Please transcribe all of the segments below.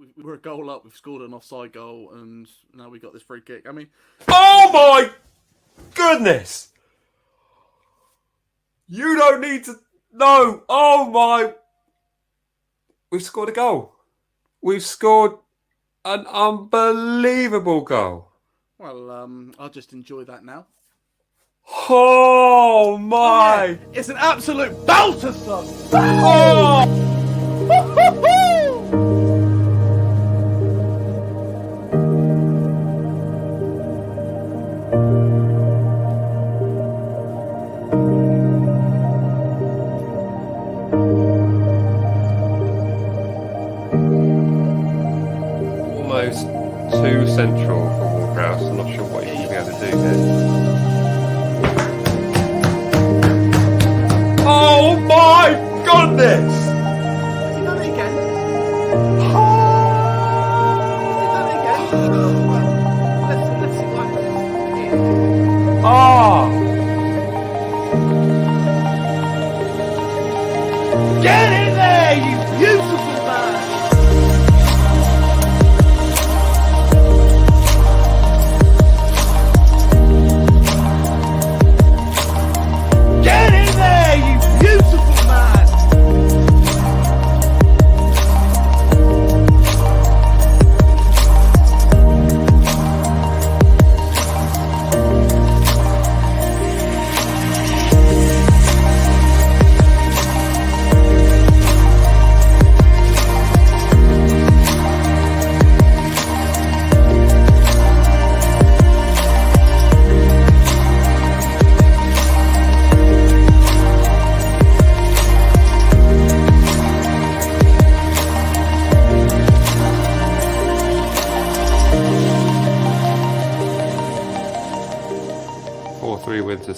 We were a goal up, we've scored an offside goal, and now we got this free kick. I mean... Oh my goodness! You don't need to... No! Oh my... We've scored a goal. We've scored an unbelievable goal. Well, I'll just enjoy that now. Oh my! Oh, yeah. It's an absolute belter, son! Oh! Almost too central for Ward-Prowse. I'm not sure what he's going to be able to do here. Oh my goodness! Has he done it again? Let's see what happens. Oh! Get in there, you beautiful man! Get in there, you beautiful man!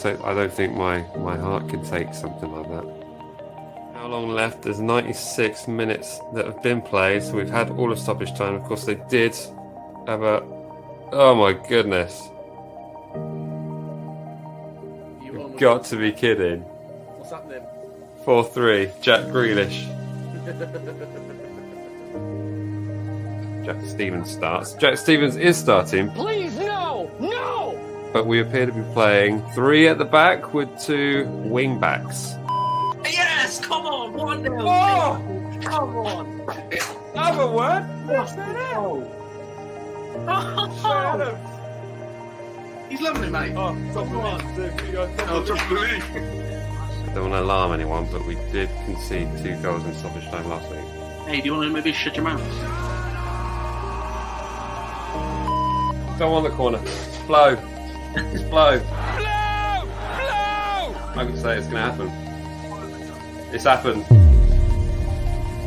I don't think my heart can take something like that. How long left? There's 96 minutes that have been played, so we've had all of stoppage time. Of course, they did have a... Oh my goodness. You've got to be kidding. What's happening? 4-3, Jack Grealish. Jack Stevens starts. Jack Stevens is starting. Please, no! No! But we appear to be playing 3 at the back with 2 wing backs. Yes! Come on! 1-0! Oh! Come on! Another one? What's that? He's loving it, mate. Oh, top of the league. Oh, Don't want to alarm anyone, but we did concede 2 goals in stoppage time last week. Hey, do you want to maybe shut your mouth? Go on the corner. Flow. It's flow. Blow! Blow! I can say it's going to happen. It's happened.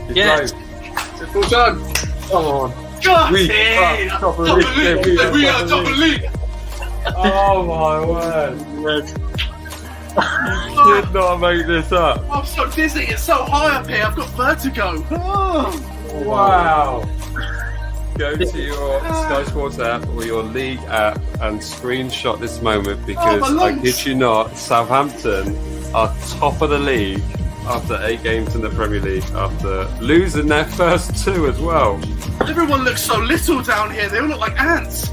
It's Yes. It's full time. Come on. Got We it! are top of the league. We are top of the league! Oh my word. You did not make this up. I'm so dizzy, it's so high up here, I've got vertigo. Oh. Wow. Go to your Sky Sports app or your league app and screenshot this moment because I kid you not, Southampton are top of the league after 8 games in the Premier League after losing their first 2 as well. Everyone looks so little down here, they all look like ants.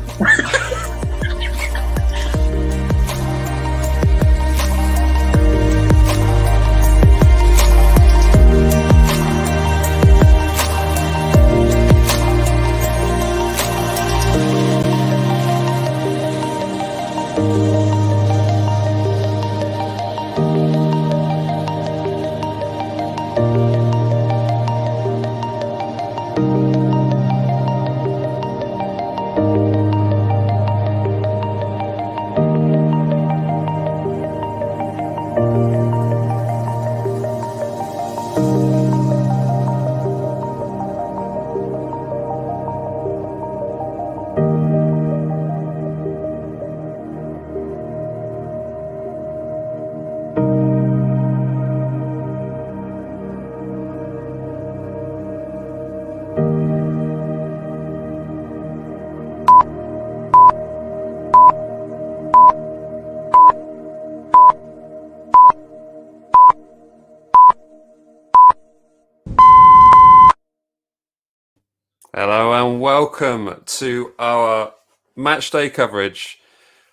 Hello and welcome to our match day coverage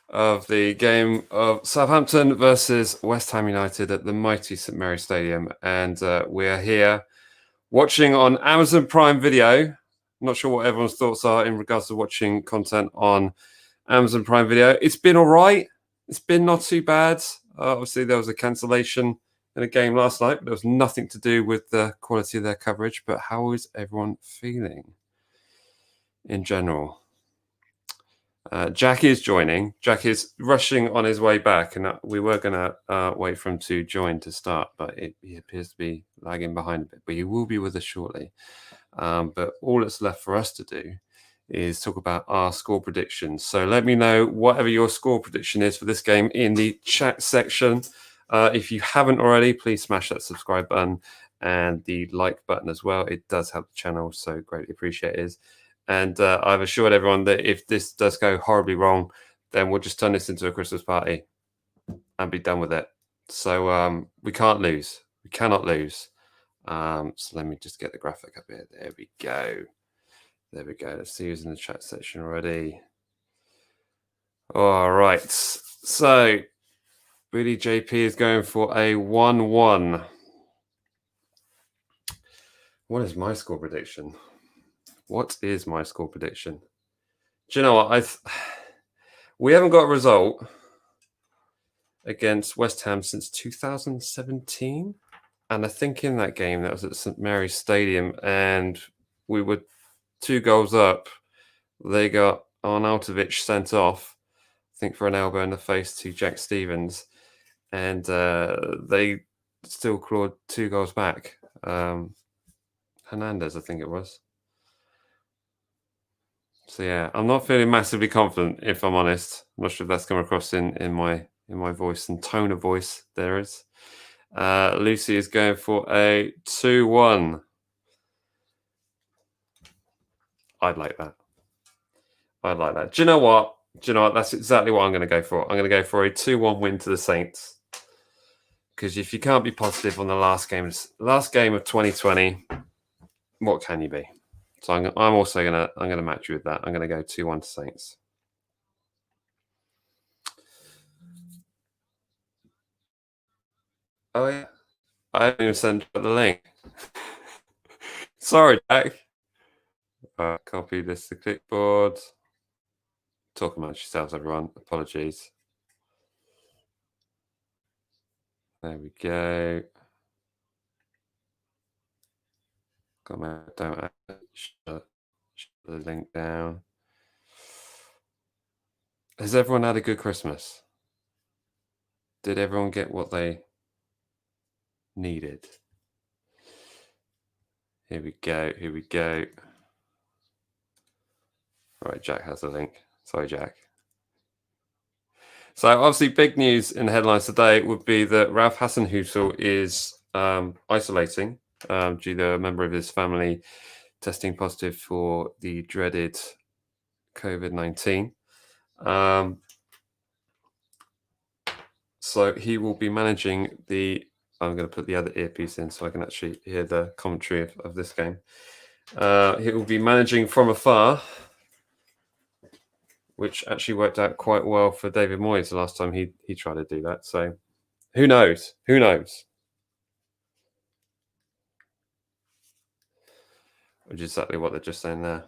of the game of Southampton versus West Ham United at the mighty St Mary's Stadium. And we are here watching on Amazon Prime Video. I'm not sure what everyone's thoughts are in regards to watching content on Amazon Prime Video. It's been all right. It's been not too bad. Obviously, there was a cancellation in a game last night, but there was nothing to do with the quality of their coverage. But how is everyone feeling in general? Jack is joining. Jack is rushing on his way back, and we were going to wait for him to join to start, but he appears to be lagging behind a bit. But he will be with us shortly. But all that's left for us to do is talk about our score predictions. So let me know whatever your score prediction is for this game in the chat section. If you haven't already, please smash that subscribe button and the like button as well. It does help the channel, so greatly appreciated. And I've assured everyone that if this does go horribly wrong, then we'll just turn this into a Christmas party and be done with it. So we can't lose. We cannot lose. So let me just get the graphic up here. There we go. There we go. Let's see who's in the chat section already. All right. So Billy JP is going for a 1-1. What is my score prediction? What is my score prediction? Do you know what? We haven't got a result against West Ham since 2017. And I think in that game, that was at St Mary's Stadium, and we were 2 goals up. They got Arnautovic sent off, I think, for an elbow in the face to Jack Stevens. And they still clawed 2 goals back. Hernandez, I think it was. So yeah, I'm not feeling massively confident, if I'm honest. I'm not sure if that's come across in my voice and tone of voice. There is. Lucy is going for a 2-1. I'd like that. I'd like that. Do you know what? That's exactly what I'm going to go for. I'm going to go for a 2-1 win to the Saints. Because if you can't be positive on the last game of 2020, what can you be? So I'm also gonna match you with that. I'm gonna go 2-1 to Saints. Oh yeah, I haven't even sent the link. Sorry, Jack. Copy this to clipboard. Talk amongst yourselves, everyone. Apologies. There we go. Don't shut the link down. Has everyone had a good Christmas? Did everyone get what they needed? Here we go. Here we go. All right, Jack has the link. Sorry, Jack. So obviously, big news in the headlines today would be that Ralph Hasenhüttl is isolating due to a member of his family testing positive for the dreaded COVID-19. So he will be managing the... I'm going to put the other earpiece in so I can actually hear the commentary of this game. He will be managing from afar, which actually worked out quite well for David Moyes the last time he tried to do that. So who knows? Who knows? Which is exactly what they're just saying there.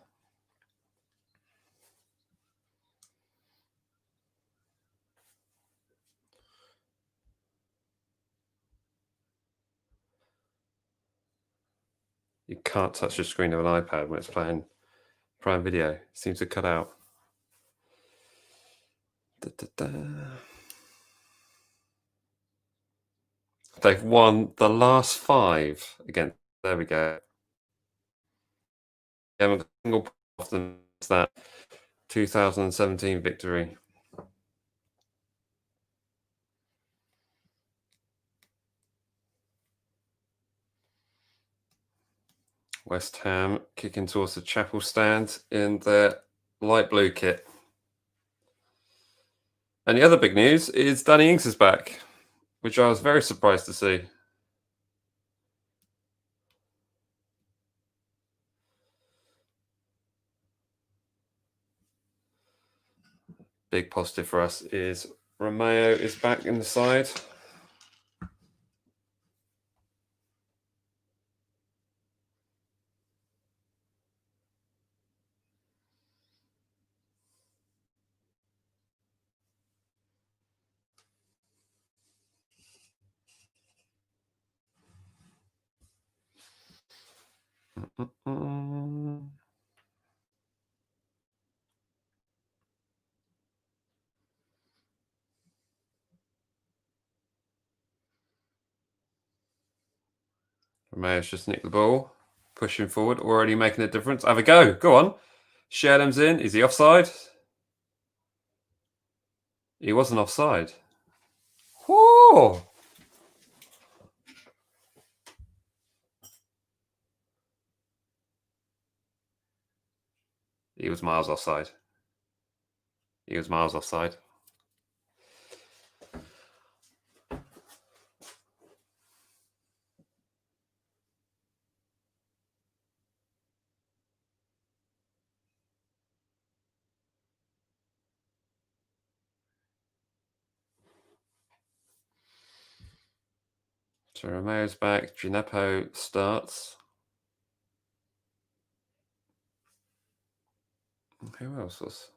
You can't touch the screen of an iPad when it's playing Prime Video. It seems to cut out. They've won the last 5 against... There we go. They haven't got a single point since that 2017 victory. West Ham kicking towards the chapel stand in their light blue kit. And the other big news is Danny Ings is back, which I was very surprised to see. big positive for us is Romeo is back in the side. Romeo's just nicked the ball, pushing forward, already making a difference. Have a go. Go on. Sherdham's in. Is he offside? He wasn't offside. Whoa! He was miles offside. He was miles offside. So Romeo's back. Gineppo starts. Who else was?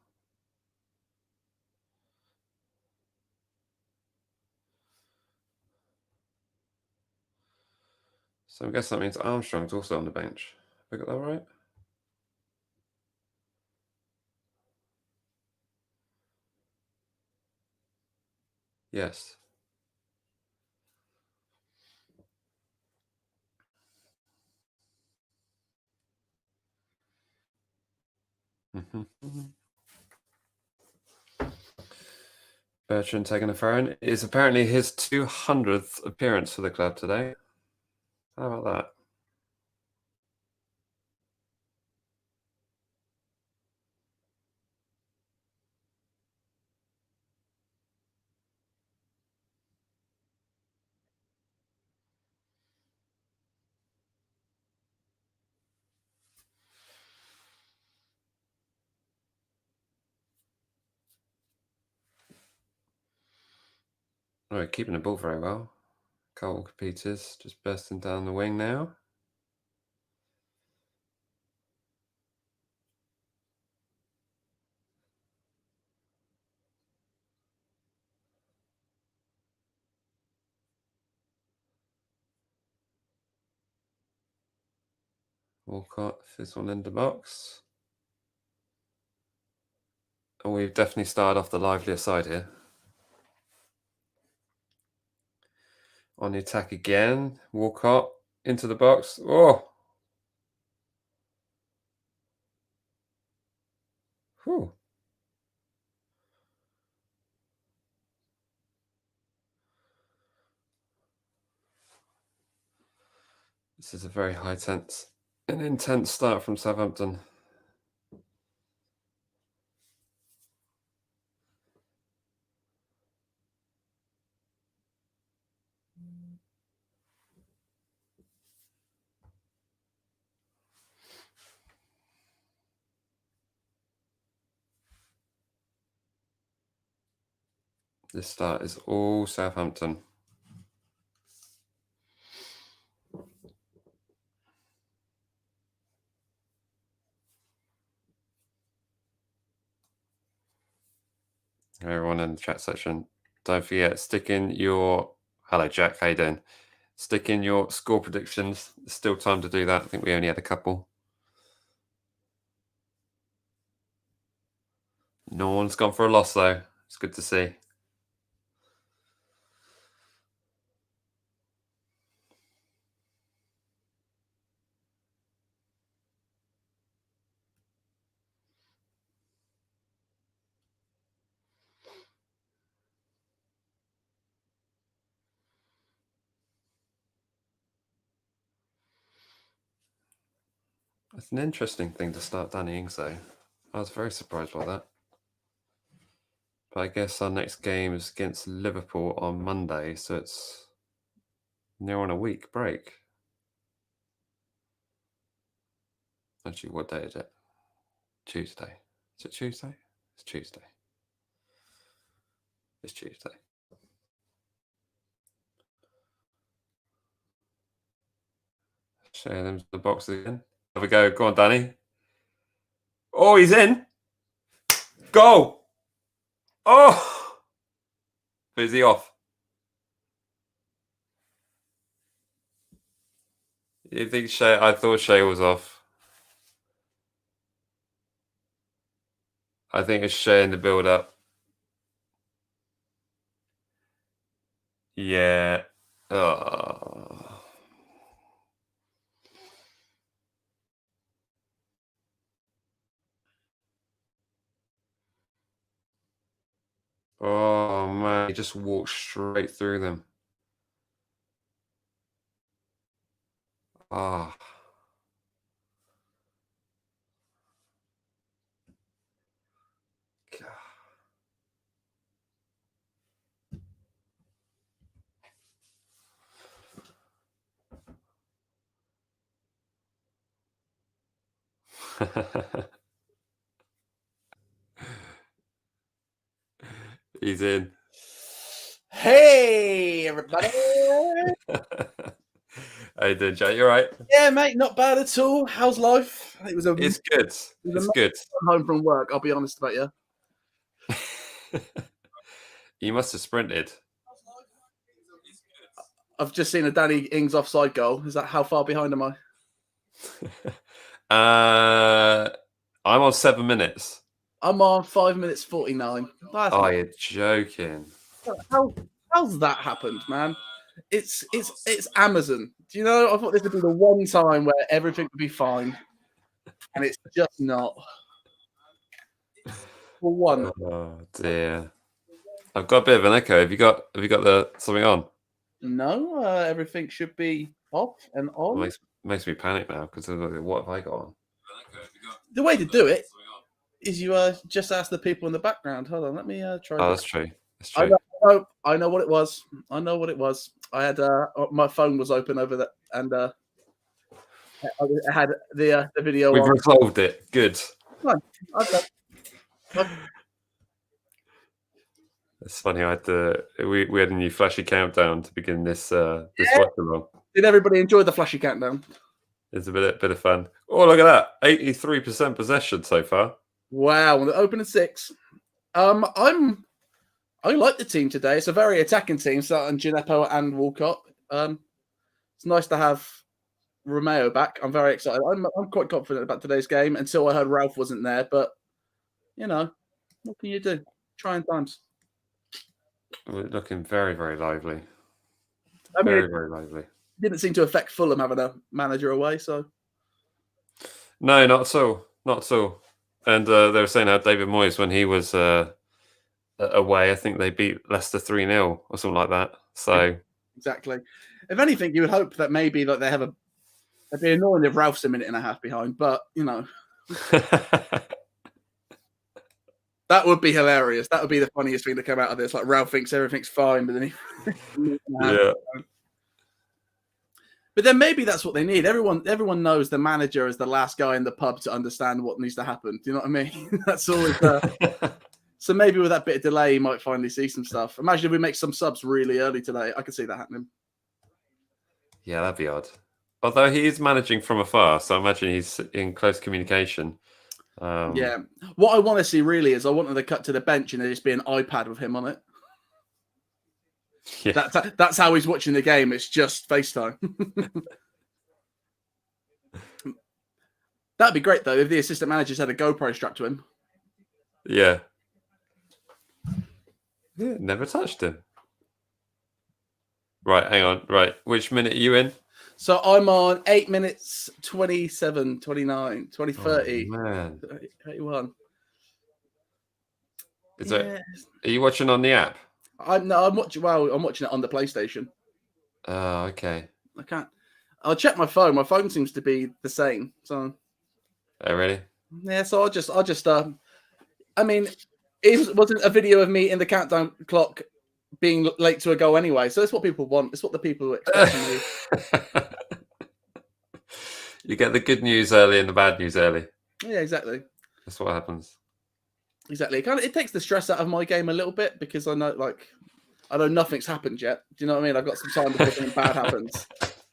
So I guess that means Armstrong's also on the bench. Have I got that right? Yes. Bertrand taking a throw-in. It is apparently his 200th appearance for the club today. How about that? All right, keeping the ball very well. Carlton Peters just bursting down the wing now. Walcott, this one in the box. And we've definitely started off the livelier side here. On the attack again. Walcott into the box. Oh! Whew. This is a very high tense and intense start from Southampton. This start is all Southampton. Everyone in the chat section, don't forget, stick in your... Hello, Jack. How you doing? Stick in your score predictions. There's still time to do that. I think we only had a couple. No one's gone for a loss, though. It's good to see. It's an interesting thing to start Danny Ings, though. I was very surprised by that. But I guess our next game is against Liverpool on Monday, so it's near on a week break. Actually, what day is it? Tuesday. Is it Tuesday? It's Tuesday. It's Tuesday. Share them to the box again. Have a go. Go on, Danny. Oh, he's in. Go. Oh. Is he off? You think Shay? I thought Shay was off. I think it's Shay in the build-up. Yeah. Oh. Oh man, he just walked straight through them. Ah. He's in. Hey, everybody. How you doing, Jay? You all right? Yeah, mate, not bad at all. How's life? It was It's good. It's good. Home from work, I'll be honest about you. You must have sprinted. I've just seen a Danny Ings offside goal. Is that how far behind am I? I'm on 7 minutes. I'm on 5 minutes 49. Oh, you're joking. How's that happened, man? It's Amazon. Do you know? I thought this would be the one time where everything would be fine, and it's just not. For one. Oh dear. I've got a bit of an echo. Have you got something on? No, everything should be off and on. It makes me panic now because what have I got on? The way to do it is you just ask the people in the background. Hold on, let me try. Oh, that's true. That's true. I know what it was. I know what it was. I had my phone was open over that, and I had the video. We've resolved it. Good. It's funny. I had we had a new flashy countdown to begin this watch along. Did everybody enjoy the flashy countdown? It's a bit of fun. Oh, look at that! 83% possession so far. Wow, on the opening 6. I like the team today. It's a very attacking team, starting Gineppo and Walcott. It's nice to have Romeo back. I'm very excited. I'm quite confident about today's game until I heard Ralph wasn't there. But you know, what can you do? Trying times. We're looking very, very lively. Very lively. Didn't seem to affect Fulham having a manager away. So no, not so, not so. And they were saying how David Moyes, when he was away, I think they beat Leicester 3-0 or something like that. So exactly. If anything, you would hope that maybe that they have it'd be annoying if Ralph's a minute and a half behind, but you know. That would be hilarious. That would be the funniest thing to come out of this. Like Ralph thinks everything's fine, but then yeah. But then maybe that's what they need. Everyone knows the manager is the last guy in the pub to understand what needs to happen. Do you know what I mean? That's always so maybe with that bit of delay, you might finally see some stuff. Imagine if we make some subs really early today. I could see that happening. Yeah, that'd be odd. Although he is managing from afar, so I imagine he's in close communication. Yeah. What I want to see really is I want them to cut to the bench and there just be an iPad with him on it. Yeah. That's how he's watching the game. It's just FaceTime. That'd be great though if the assistant managers had a GoPro strapped to him. Yeah. Yeah, never touched him. Right, hang on. Right, which minute are you in? So I'm on 8 minutes, 27, 29, 20, 30, oh, man. 31. Are you watching on the app? I'm watching it on the PlayStation. Oh, okay. I can't. I'll check my phone. My phone seems to be the same. So. Oh, really? Yeah. So I'll just. I mean, it wasn't a video of me in the countdown clock being late to a goal anyway. So it's what people want. It's what the people expect from you. You get the good news early and the bad news early. Yeah, exactly. That's what happens. Exactly. It takes the stress out of my game a little bit because I know nothing's happened yet. Do you know what I mean? I've got some time before something bad happens.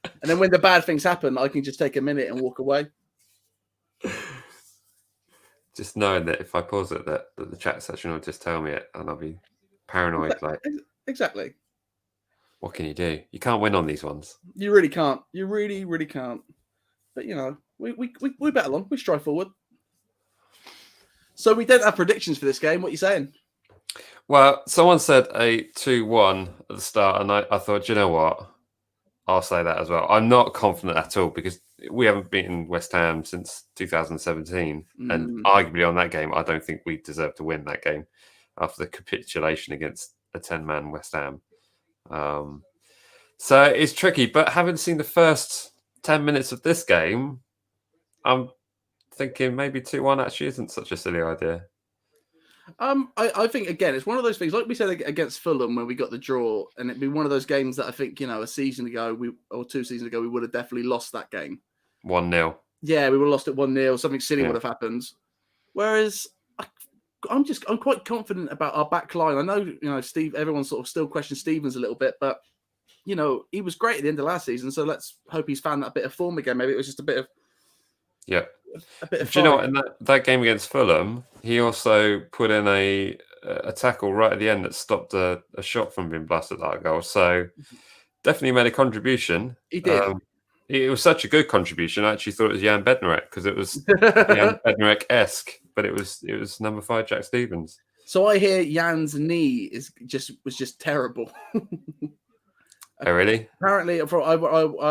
And then when the bad things happen, I can just take a minute and walk away. Just knowing that if I pause it, that the chat section will just tell me it, and I'll be paranoid. Exactly. What can you do? You can't win on these ones. You really can't. You really, really can't. But we bet along. We strive forward. So we don't have predictions for this game. What are you saying? Well, someone said a 2-1 at the start, and I thought, you know what? I'll say that as well. I'm not confident at all because we haven't beaten West Ham since 2017. And arguably on that game, I don't think we deserve to win that game after the capitulation against a 10-man West Ham. So it's tricky, but having seen the first 10 minutes of this game, I'm thinking maybe 2-1 actually isn't such a silly idea. I think again it's one of those things like we said against Fulham when we got the draw, and it'd be one of those games that I think a season ago or 2 seasons ago we would have definitely lost that game 1-0. Yeah, we would have lost it 1-0. Something silly would have happened. Whereas I'm quite confident about our back line. I know Steve. Everyone sort of still questions Stevens a little bit, but he was great at the end of last season. So let's hope he's found that bit of form again. Maybe it was just a bit of Do you know what? In that game against Fulham, he also put in a tackle right at the end that stopped a shot from being blasted at that goal. So definitely made a contribution. He did. It was such a good contribution. I actually thought it was Jan Bednarek because it was Jan Bednarek-esque, but it was number 5 Jack Stevens. So I hear Jan's knee was just terrible. Oh, really? Apparently, I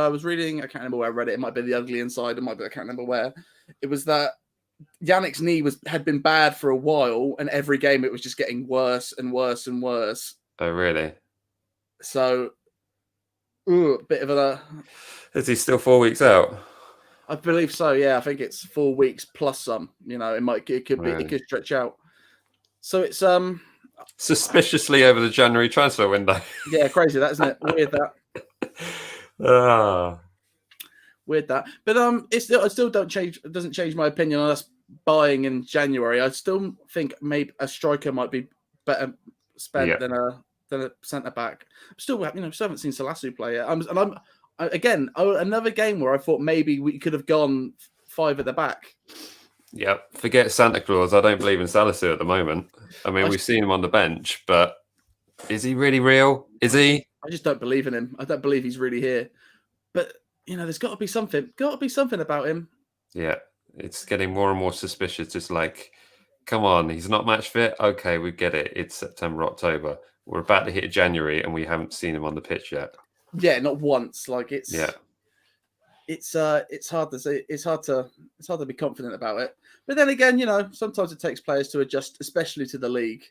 was reading. I can't remember where I read it. It might be The Ugly Inside. It might be. I can't remember where. It was that Yannick's knee had been bad for a while, and every game it was just getting worse and worse and worse. Oh, really? So, a bit of a. Is he still 4 weeks out? I believe so. Yeah, I think it's 4 weeks plus some. It could stretch out. So it's suspiciously over the January transfer window. Yeah, crazy that, isn't it? Weird that. Weird that. But I still don't change. It doesn't change my opinion on us buying in January. I still think maybe a striker might be better spent than a centre back. Still haven't seen Salasu play yet. I'm another game where I thought maybe we could have gone 5 at the back. Yeah, forget Santa Claus. I don't believe in Salisu at the moment. I mean, we've seen him on the bench, but is he really real? Is he? I just don't believe in him. I don't believe he's really here. But, there's got to be something. Got to be something about him. Yeah, it's getting more and more suspicious. Just like, come on, he's not match fit. Okay, we get it. It's September, October. We're about to hit January, and we haven't seen him on the pitch yet. Yeah, not once. It's hard to say. It's hard to be confident about it. But then again, sometimes it takes players to adjust, especially to the league.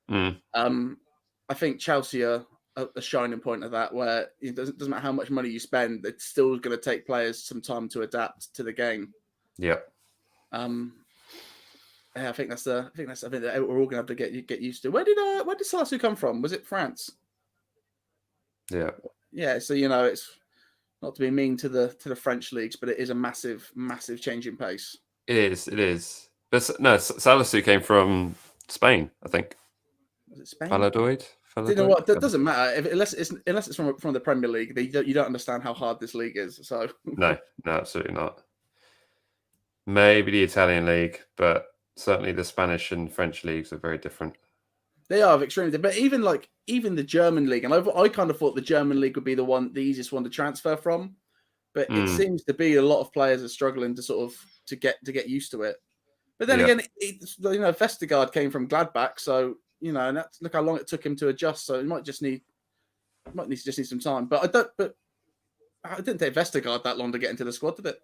I think Chelsea are a shining point of that, where it doesn't matter how much money you spend, it's still going to take players some time to adapt to the game. Yeah. I think that's something that we're all going to have to get used to. Where did Salasu come from? Was it France? Yeah. Yeah. So it's not to be mean to the French leagues, but it is a massive, massive change in pace. It is. But no, Salasu came from Spain, I think. Was it Spain? Valladolid? You know what? That doesn't matter unless it's from the Premier League. You don't understand how hard this league is. So no, absolutely not. Maybe the Italian league, but certainly the Spanish and French leagues are very different. They are extremely different. But even the German league, and I kind of thought the German league would be the easiest one to transfer from, but it seems to be a lot of players are struggling to get used to it. But then again, Vestergaard came from Gladbach, so and look how long it took him to adjust. So he might just need some time. But I didn't take Vestergaard that long to get into the squad, did it?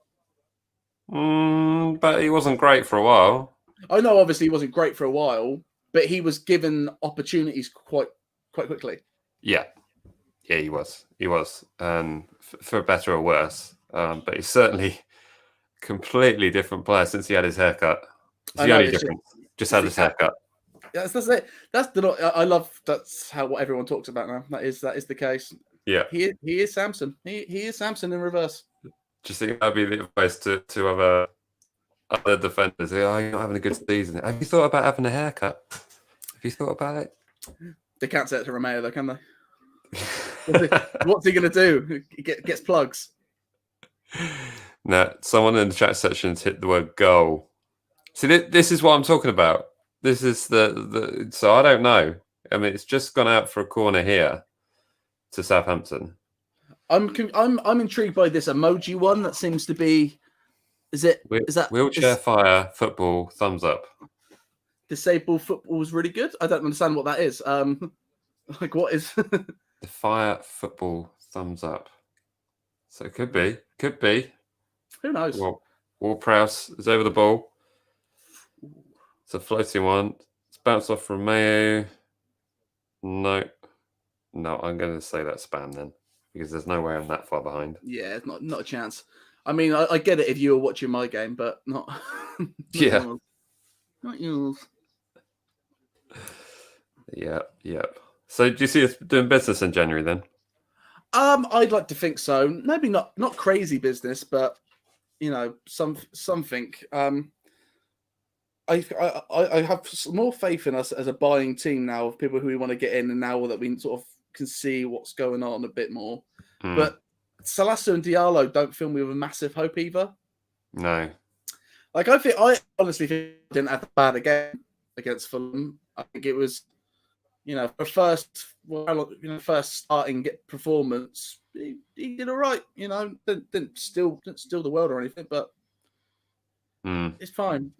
But he wasn't great for a while. I know, obviously, he wasn't great for a while, but he was given opportunities quite quickly. Yeah, he was. For better or worse. But he's certainly a completely different player since he had his haircut. It's the only difference. Just had his haircut. That's it. I love that's what everyone talks about now. That is the case. Yeah. He is Samson. He is Samson in reverse. Do you think that'd be the advice to other other defenders. Oh, you're not having a good season. Have you thought about having a haircut? Have you thought about it? They can't say it to Romeo, though, can they? What's he going to do? He gets plugs. No, someone in the chat section has hit the word goal. See, this is what I'm talking about. This is the so I don't know. I mean, it's just gone out for a corner here to Southampton. I'm intrigued by this emoji one that seems to be. Is that wheelchair fire football thumbs up? Disabled football is really good. I don't understand what that is. Like what is the fire football thumbs up? So it could be. Who knows? Well, Ward-Prowse is over the ball. It's a floating one. It's bounced off Romeo. No, I'm going to say that's spam then, because there's no way I'm that far behind. Yeah, it's not a chance. I mean, I get it if you were watching my game, but not. Yeah. Yours. Not yours. Yep. So do you see us doing business in January then? I'd like to think so. Maybe not crazy business, but something. I have more faith in us as a buying team now of people who we want to get in, and now that we sort of can see what's going on a bit more. But Salasso and Diallo don't fill me with a massive hope either. No. Like I honestly think I didn't have a bad game against Fulham. I think it was, for first starting performance, he did all right. Didn't steal the world or anything, but it's fine.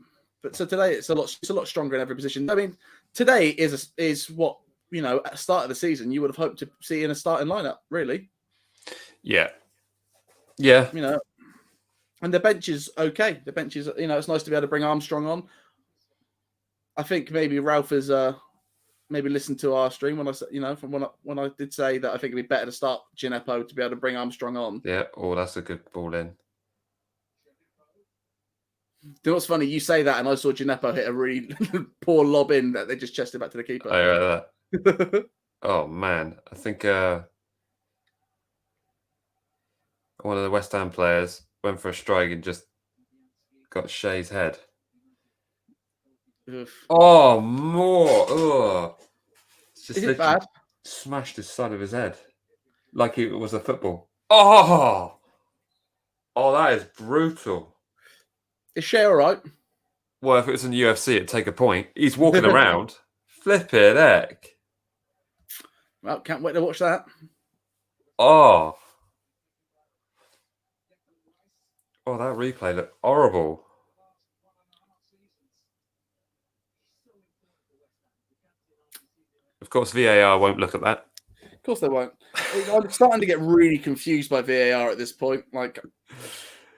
But so today it's a lot stronger in every position. I mean, today is what at the start of the season you would have hoped to see in a starting lineup, really. Yeah. And the bench is okay. The bench is, it's nice to be able to bring Armstrong on. I think maybe Ralph has maybe listened to our stream when I said, from when I did say that I think it'd be better to start Gineppo to be able to bring Armstrong on. Yeah. Oh, that's a good ball in. Do you know what's funny? You say that, and I saw Gineppo hit a really poor lob in that they just chested back to the keeper. I heard that. Oh man, I think one of the West Ham players went for a strike and just got Shea's head. Oof. Oh, more! Oh, it's just is it bad? Smashed his side of his head like it was a football. Oh, that is brutal. Is Shea all right? Well, if it was in the UFC, it'd take a point. He's walking around. Flipping heck. Well, can't wait to watch that. Oh, that replay looked horrible. Of course, VAR won't look at that. Of course they won't. I'm starting to get really confused by VAR at this point. Like,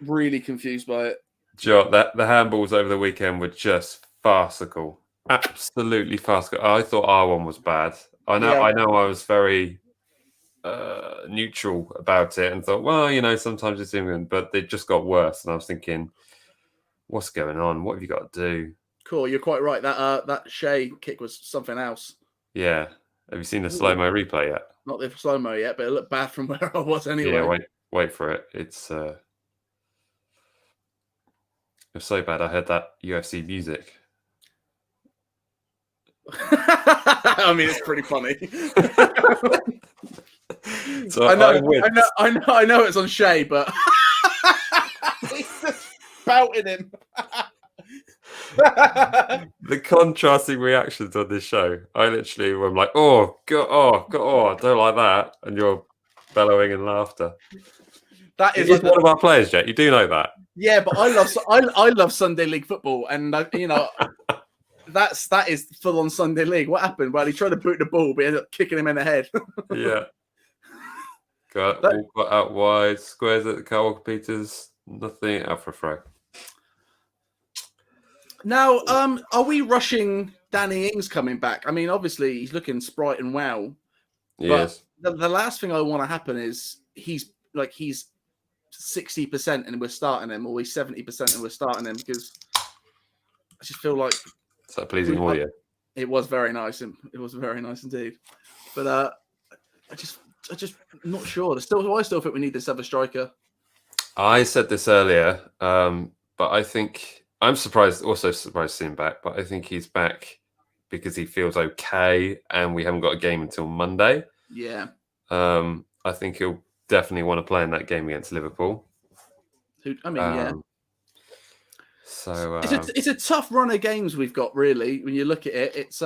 really confused by it. Joe, the handballs over the weekend were just farcical. Absolutely farcical. I thought our one was bad. I know I was very neutral about it and thought, well, sometimes it's England, but they just got worse. And I was thinking, what's going on? What have you got to do? Cool, you're quite right. That Shea kick was something else. Yeah. Have you seen the slow-mo replay yet? Not the slow-mo yet, but it looked bad from where I was anyway. Yeah, wait for it. It's so bad. I heard that UFC music. I mean, it's pretty funny. So I know it's on Shea, but he's just spouting him. The contrasting reactions on this show. I literally am like, oh, God, don't like that. And you're bellowing in laughter. That is like one of our players, Jet. You do know that. Yeah, but I love Sunday League football. And, that is full on Sunday League. What happened? Well, he tried to boot the ball, but he ended up kicking him in the head. Yeah. Got out wide, squares at the Carl Peters, nothing out for a throw. Now, are we rushing Danny Ings coming back? I mean, obviously he's looking sprite and well. Yes. But the last thing I want to happen is he's 60% and we're starting him, or he's 70% and we're starting him, because I just feel like. Is that pleasing audio? It was very nice. It was very nice indeed. But I just not sure. I still think we need this other striker. I said this earlier, but I think I'm surprised, also surprised to see him back, but I think he's back because he feels okay, and we haven't got a game until Monday. Yeah. I think he'll definitely want to play in that game against Liverpool. Yeah. So it's a tough run of games we've got, really. When you look at it, it's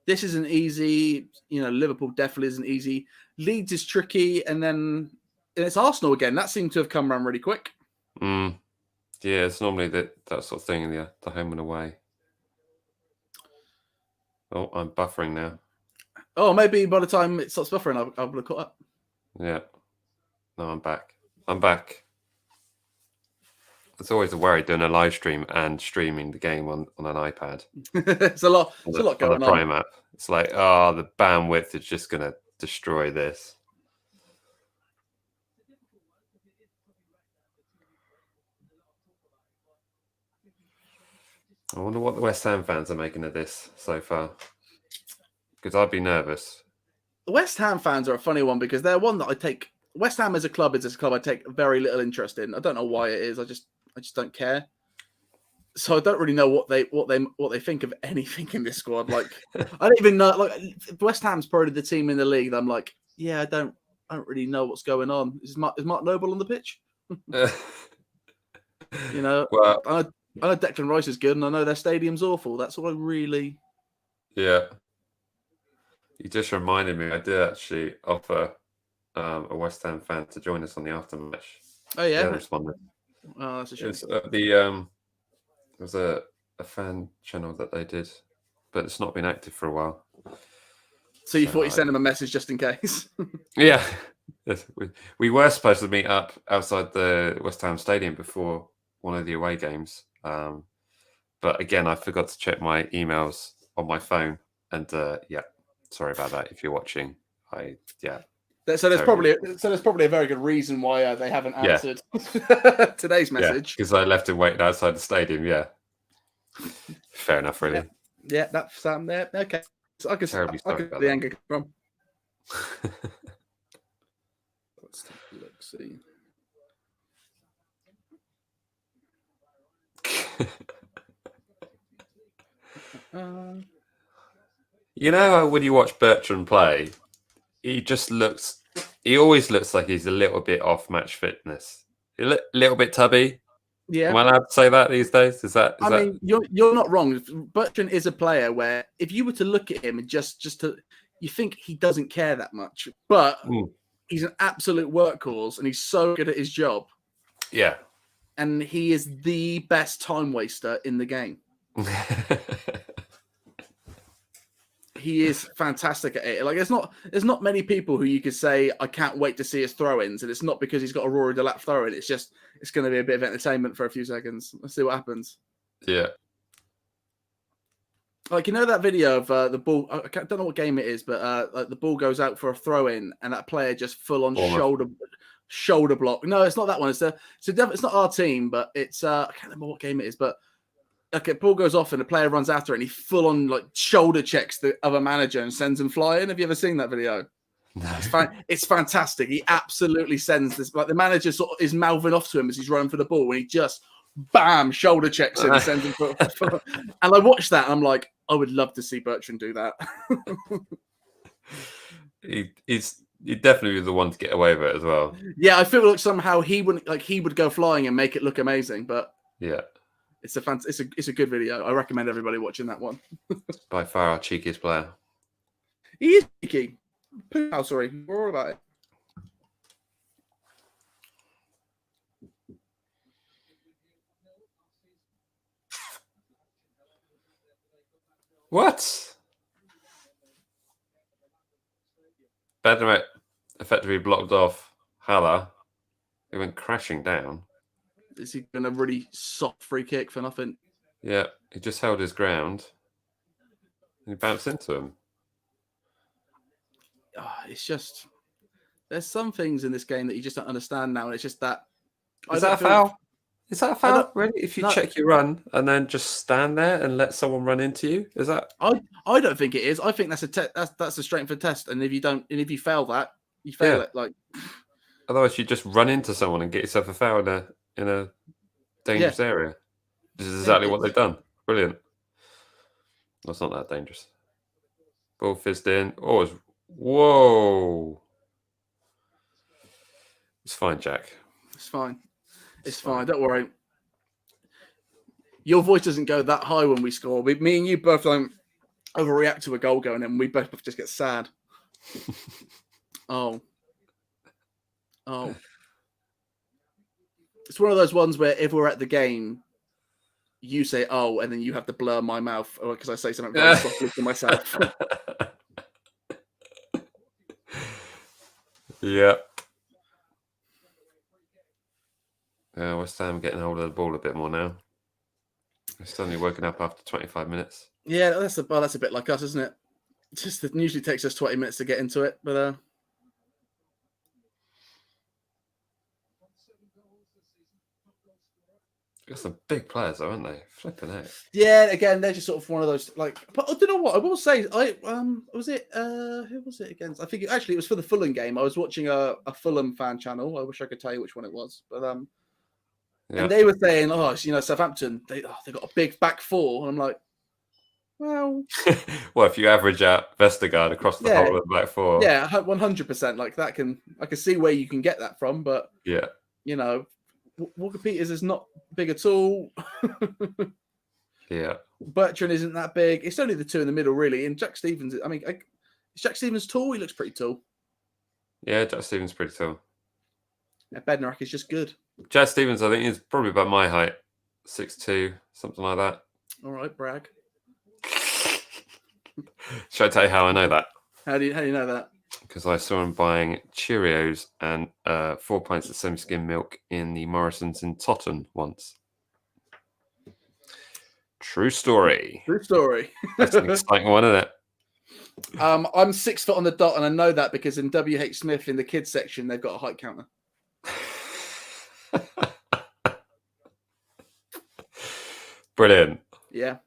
this isn't easy. Liverpool definitely isn't easy. Leeds is tricky, and then it's Arsenal again. That seemed to have come around really quick. yeah, it's normally that sort of thing in the home and away. Oh, I'm buffering now. Oh, maybe by the time it stops buffering, I would have caught up. Yeah. No, I'm back. It's always a worry doing a live stream and streaming the game on an iPad. It's a lot going on. The Prime app. It's like, the bandwidth is just going to destroy this. I wonder what the West Ham fans are making of this so far. Because I'd be nervous. The West Ham fans are a funny one because they're one that I take. West Ham as a club I take very little interest in. I don't know why it is. I just don't care. So I don't really know what they think of anything in this squad. Like I don't even know. Like West Ham's probably the team in the league that I'm like, yeah, I don't really know what's going on. Is Mark Noble on the pitch? Well, I know Declan Rice is good, and I know their stadium's awful. That's all I really. Yeah. You just reminded me. I did actually offer a West Ham fan to join us on the aftermatch. Oh yeah, they responded. Oh, that's a shame. There was a fan channel that they did, but it's not been active for a while. So you thought you sent him a message just in case? Yeah. We were supposed to meet up outside the West Ham Stadium before one of the away games. But again, I forgot to check my emails on my phone. And sorry about that if you're watching. So there's probably a very good reason why they haven't answered today's message. Because I left him waiting outside the stadium. Yeah, fair enough, really. Yeah, that's there. Okay, so I could the anger from. Let's take a look. See. When you watch Bertrand play, he always looks like he's a little bit off match fitness. A little bit tubby. Yeah. Am I allowed to say that these days? I mean, you're not wrong. Bertrand is a player where if you were to look at him and you think he doesn't care that much, but he's an absolute workhorse and he's so good at his job. Yeah. And he is the best time waster in the game. He is fantastic at it. Like there's not many people who you could say I can't wait to see his throw-ins, and it's not because he's got a Rory Delap throw-in. It's going to be a bit of entertainment for a few seconds. Let's see what happens. Yeah. Like that video of the ball. I don't know what game it is, but like the ball goes out for a throw-in, and that player just full on shoulder block. No, it's not that one. It's not our team, but it's I can't remember what game it is, but. Okay, ball goes off and the player runs after it and he full on shoulder checks the other manager and sends him flying. Have you ever seen that video? No. It's fantastic. He absolutely sends this. Like the manager sort of is mouthing off to him as he's running for the ball and he just bam shoulder checks him and sends him for and I watched that and I'm like, I would love to see Bertrand do that. He's definitely the one to get away with it as well. Yeah, I feel like somehow he would go flying and make it look amazing, but yeah. It's a good video. I recommend everybody watching that one. By far our cheekiest player. He is cheeky. Oh, sorry. We're all about it. What? Bednarek effectively blocked off Haller. He went crashing down. Is he going to really soft free kick for nothing? Yeah, he just held his ground. And he bounced into him. It's just... There's some things in this game that you just don't understand now. And it's just that... Is that a foul? Is that a foul? Really? If you check your run and then just stand there and let someone run into you? Is that... I don't think it is. I think that's a strength for test. And if you fail that, you fail it. Like... Otherwise, you just run into someone and get yourself a foul in a dangerous area. This is exactly what they've done. Brilliant. That's not that dangerous. Ball fizzed in. Oh, whoa. It's fine, Jack. It's fine. It's fine. Don't worry. Your voice doesn't go that high when we score. Me and you both don't overreact to a goal going in. We both just get sad. Oh. It's one of those ones where if we're at the game, you say "oh," and then you have to blur my mouth because I say something very softly to myself. Yeah. West Ham getting hold of the ball a bit more now. They're suddenly woken up after 25 minutes. Yeah, that's a bit like us, isn't it? It usually takes us 20 minutes to get into it, but got some big players, though, aren't they? Flipping out. Yeah, again, they're just sort of one of those like. But I don't know what I will say. Was it who was it against? I think it was for the Fulham game. I was watching a Fulham fan channel. I wish I could tell you which one it was, but and they were saying, "Oh, Southampton, they got a big back four," and I'm like, well, well, if you average out Vestergaard across the whole of the back four, yeah, 100%. Like I can see where you can get that from, but yeah, Walker Peters is not big at all. Yeah, Bertrand isn't that big. It's only the two in the middle, really. And Jack Stevens, I mean, is Jack Stevens tall? He looks pretty tall. Yeah, Jack Stevens is pretty tall. Yeah, Bednarak is just good. Jack Stevens, I think, is probably about my height, 6'2", something like that. All right, brag. Should I tell you how I know that? How do you know that? Because I saw him buying Cheerios and 4 pints of semi-skim milk in the Morrison's in Totton once. True story. True story. That's an exciting one, isn't it? I'm 6 foot on the dot, and I know that because in WH Smith in the kids section they've got a height counter. Brilliant. Yeah.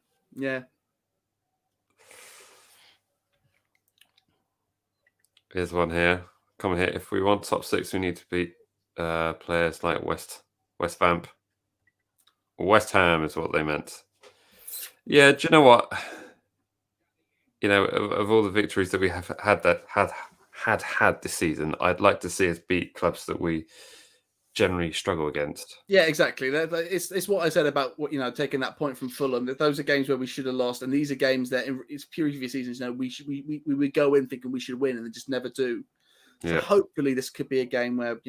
Here's one here. Come on here. If we want top 6, we need to beat players like West Vamp. West Ham is what they meant. Yeah, do you know what? Of all the victories that we have had this season, I'd like to see us beat clubs that we generally struggle against. Yeah, exactly. It's what I said about taking that point from Fulham. That those are games where we should have lost, and these are games that in previous seasons, we would go in thinking we should win, and they just never do. So hopefully, this could be a game where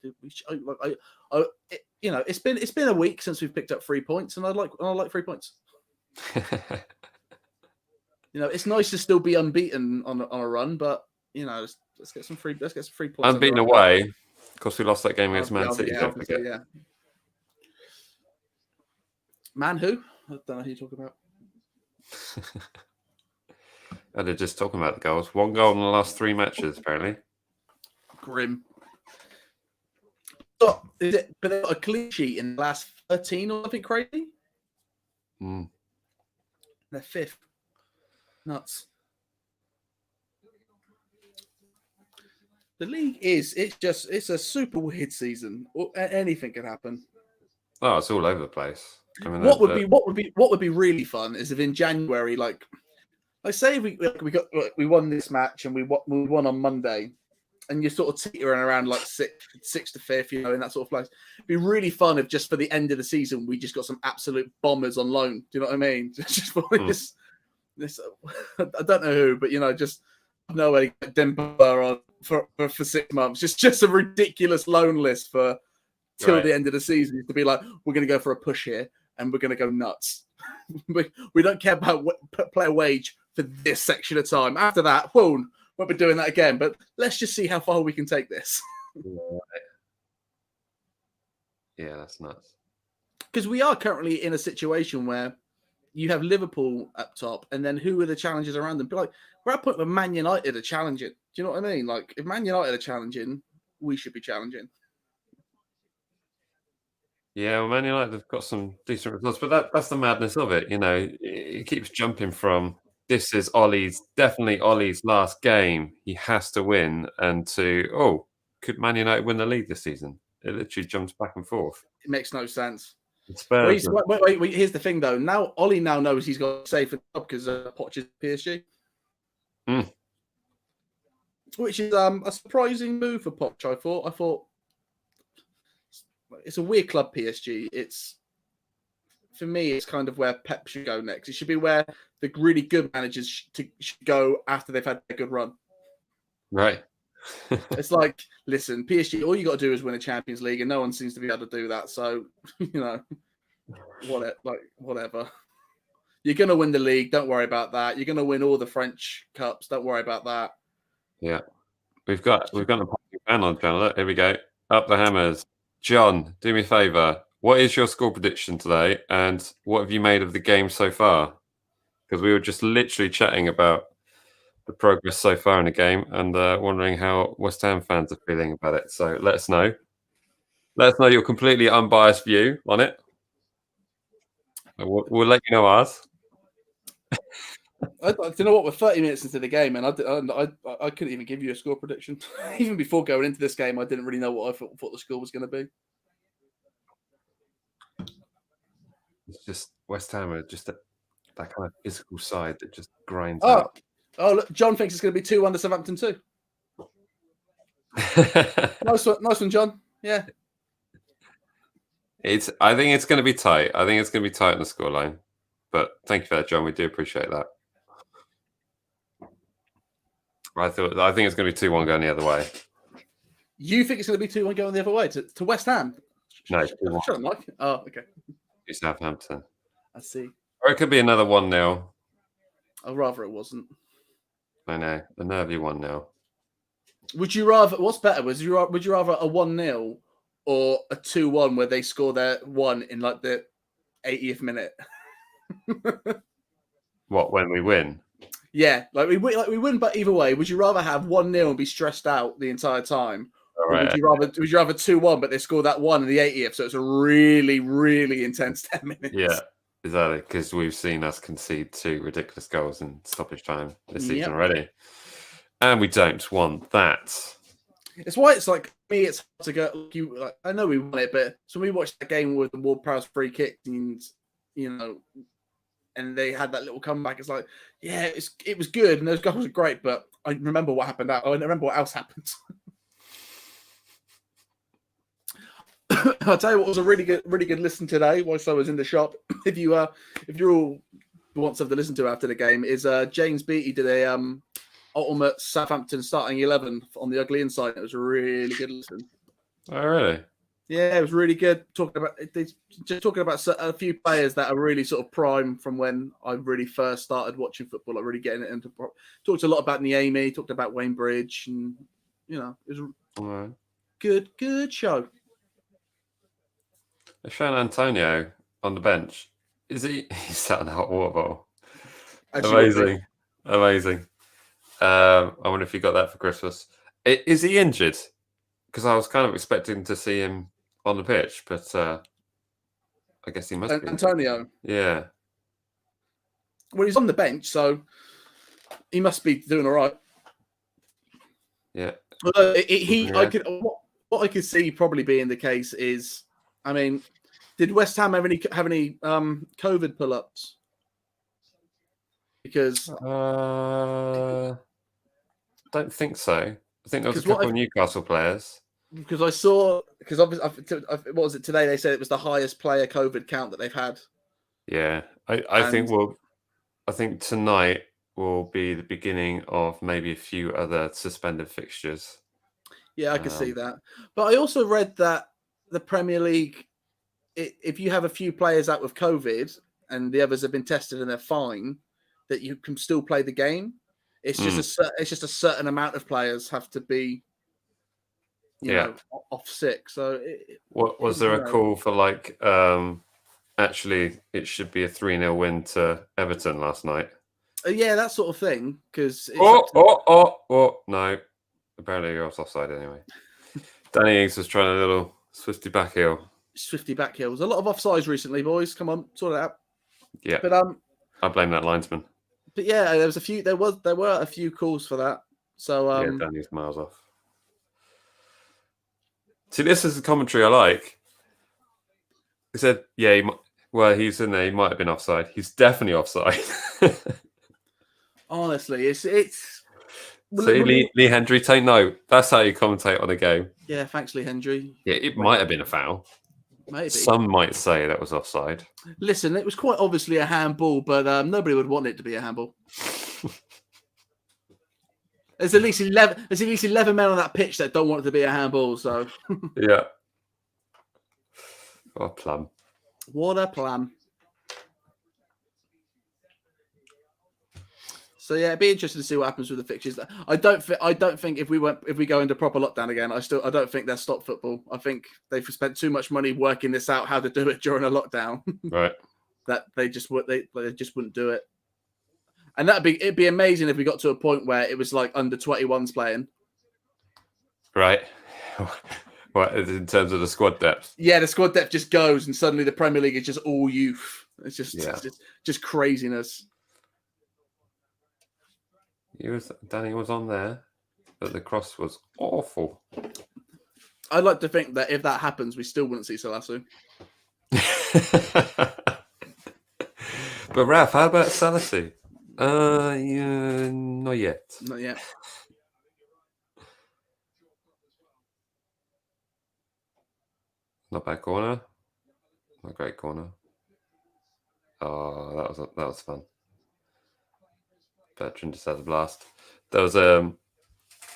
it's been a week since we've picked up 3 points, and I like 3 points. It's nice to still be unbeaten on a run, but let's get some free points. Unbeaten away. Of course, we lost that game against Man City. Don't forget. Yeah. Man who? I don't know who you're talking about. They're just talking about the goals. 1 goal in the last 3 matches, apparently. Grim. But they got a clean sheet in the last 13 or something crazy? Mm. They're 5th. Nuts. The league it's a super weird season. Anything can happen. Oh, it's all over the place. I mean, what would be really fun is if in January, like say we won this match and we won on Monday, and you're sort of teetering around like sixth to 5th, in that sort of place. It'd be really fun if just for the end of the season we just got some absolute bombers on loan. Do you know what I mean? Just for this, I don't know who, but just no way Demba on for 6 months. Just a ridiculous loan list for till the end of the season to be like, we're going to go for a push here and we're going to go nuts. we don't care about player wage for this section of time. After that, won't be doing that again. But let's just see how far we can take this. Yeah, that's nuts. Because we are currently in a situation where you have Liverpool up top, and then who are the challengers around them? But like, we're at a point where Man United are challenging. Do you know what I mean? Like, if Man United are challenging, we should be challenging. Yeah, well, Man United have got some decent results, but that's the madness of it. It keeps jumping from this is definitely Ollie's last game. He has to win, and could Man United win the league this season? It literally jumps back and forth. It makes no sense. Spurs. Wait, here's the thing though. Now Ollie now knows he's got a safer job because Poch is PSG. Mm. Which is a surprising move for Poch. I thought it's a weird club, PSG. For me, it's kind of where Pep should go next. It should be where the really good managers should go after they've had a good run. Right. It's like, listen, PSG, all you got to do is win a Champions League, and no one seems to be able to do that. So, whatever. You're going to win the league. Don't worry about that. You're going to win all the French cups. Don't worry about that. Yeah. We've got a fan on channel. Look, here we go. Up the hammers. John, do me a favour. What is your score prediction today, and what have you made of the game so far? Because we were just literally chatting about the progress so far in the game and wondering how West Ham fans are feeling about it. So let us know. Let us know your completely unbiased view on it. We'll let you know ours. I don't know what, we're 30 minutes into the game, and I couldn't even give you a score prediction. Even before going into this game, I didn't really know what I thought the score was going to be. It's just West Ham are just that kind of physical side that just grinds out. Oh, look, John thinks it's going to be 2-1 to Southampton too. Nice one, John. Yeah. I think it's going to be tight. I think it's going to be tight on the scoreline. But thank you for that, John. We do appreciate that. I think it's going to be 2-1 going the other way. You think it's going to be 2-1 going the other way to West Ham? No, 2-1. Sure, Mike. Oh, okay. To Southampton. I see. Or it could be another 1-0. I'd rather it wasn't. I know, a nervy 1-0. Would you rather? What's better? Would you rather a 1-0 or a 2-1 where they score their one in like the 80th minute? What, when we win? Yeah, like we win, but either way, would you rather have 1-0 and be stressed out the entire time? All right. Or would you rather 2-1, but they score that one in the 80th, so it's a really, really intense 10 minutes? Yeah, exactly, because we've seen us concede 2 ridiculous goals in stoppage time this season already. And we don't want that. It's why it's like me. It's hard to go. I know we won it, but so we watched that game with the Ward-Prowse free kick, and and they had that little comeback. It's like, yeah, it was good, and those goals were great. But I remember what happened. I remember what else happened. I'll tell you what was a really good listen today whilst I was in the shop. If you're all want something to listen to after the game, is James Beattie did a ultimate Southampton starting 11 on the Ugly Inside. It was a really good listen. Oh, really? Yeah, it was really good. Talking about a few players that are really sort of prime from when I really first started watching football. Like really getting it into. Talked a lot about Niemi. Talked about Wayne Bridge, and it was a good show. They've shown Antonio on the bench. Is he? He's sat in a hot water bottle. Amazing. I wonder if he got that for Christmas. Is he injured? Because I was kind of expecting to see him on the pitch, but I guess he must be. Antonio. Yeah. Well, he's on the bench, so he must be doing all right. Yeah. What I could see probably being the case is, I mean, did West Ham have any COVID pull-ups? Because don't think so. I think there was a couple of Newcastle players. Because obviously, what was it today? They said it was the highest player COVID count that they've had. Yeah, I think tonight will be the beginning of maybe a few other suspended fixtures. Yeah, I can see that. But I also read that the Premier League, if you have a few players out with COVID and the others have been tested and they're fine, that you can still play the game. It's just a certain amount of players have to be, off sick. So, was there a call for like? Actually, it should be a 3-0 win to Everton last night. Yeah, that sort of thing. Because no, apparently you're offside anyway. Danny Ings was trying a little swifty back heel. Swifty back heels. A lot of offsides recently, boys. Come on, sort it out. Yeah, but I blame that linesman. But yeah, there were a few calls for that. So yeah, Danny's miles off. See, this is the commentary I like. He said, yeah, well, he's in there. He might have been offside. He's definitely offside. Honestly, it's. See, Lee Hendry, take note. That's how you commentate on a game. Yeah, thanks, Lee Hendry. Yeah, it might have been a foul. Maybe. Some might say that was offside. Listen, it was quite obviously a handball, but nobody would want it to be a handball. There's at least 11. There's at least 11 men on that pitch that don't want it to be a handball. So yeah. What a plum. What a plan. So yeah, it'd be interesting to see what happens with the fixtures. I don't think if we go into proper lockdown again, I don't think they'll stop football. I think they've spent too much money working this out how to do it during a lockdown. Right. That they just wouldn't do it. And it'd be amazing if we got to a point where it was like under 21s playing. Right. What, in terms of the squad depth? Yeah, the squad depth just goes, and suddenly the Premier League is just all youth. It's just craziness. Danny was on there, but the cross was awful. I'd like to think that if that happens, we still wouldn't see Salasu. But Ralph, how about Salasu? Yeah, not yet. Not yet. Not bad corner. Not a great corner. Oh, that was fun. Bertrand just had a blast. There was a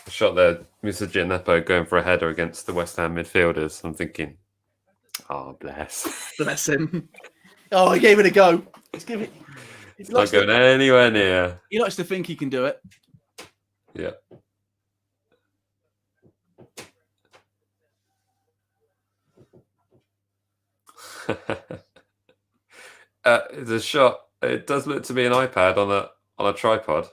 shot there, Mr. Gineppo going for a header against the West Ham midfielders. I'm thinking, oh, bless. Bless him. Oh, he gave it a go. It's not going anywhere near. He likes to think he can do it. Yeah. The shot, it does look to be an iPad on a tripod.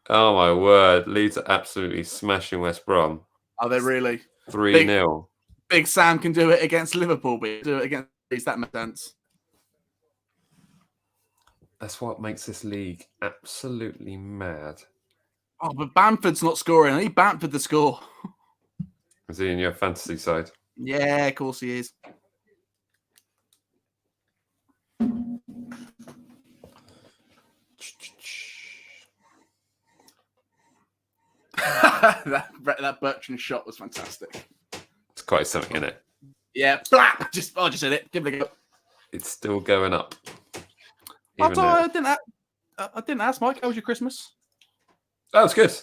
Oh my word. Leeds are absolutely smashing West Brom. Are they really? 3-0. Big Sam can do it against Liverpool, but do it against Leeds. That makes sense. That's what makes this league absolutely mad. Oh, but Bamford's not scoring. I need Bamford to score. Is he in your fantasy side? Yeah, of course he is. that Bertrand shot was fantastic. It's quite something, isn't it? Yeah, blap! Just hit it. Give it a go. It's still going up. I didn't ask Mike. How was your Christmas? That was good.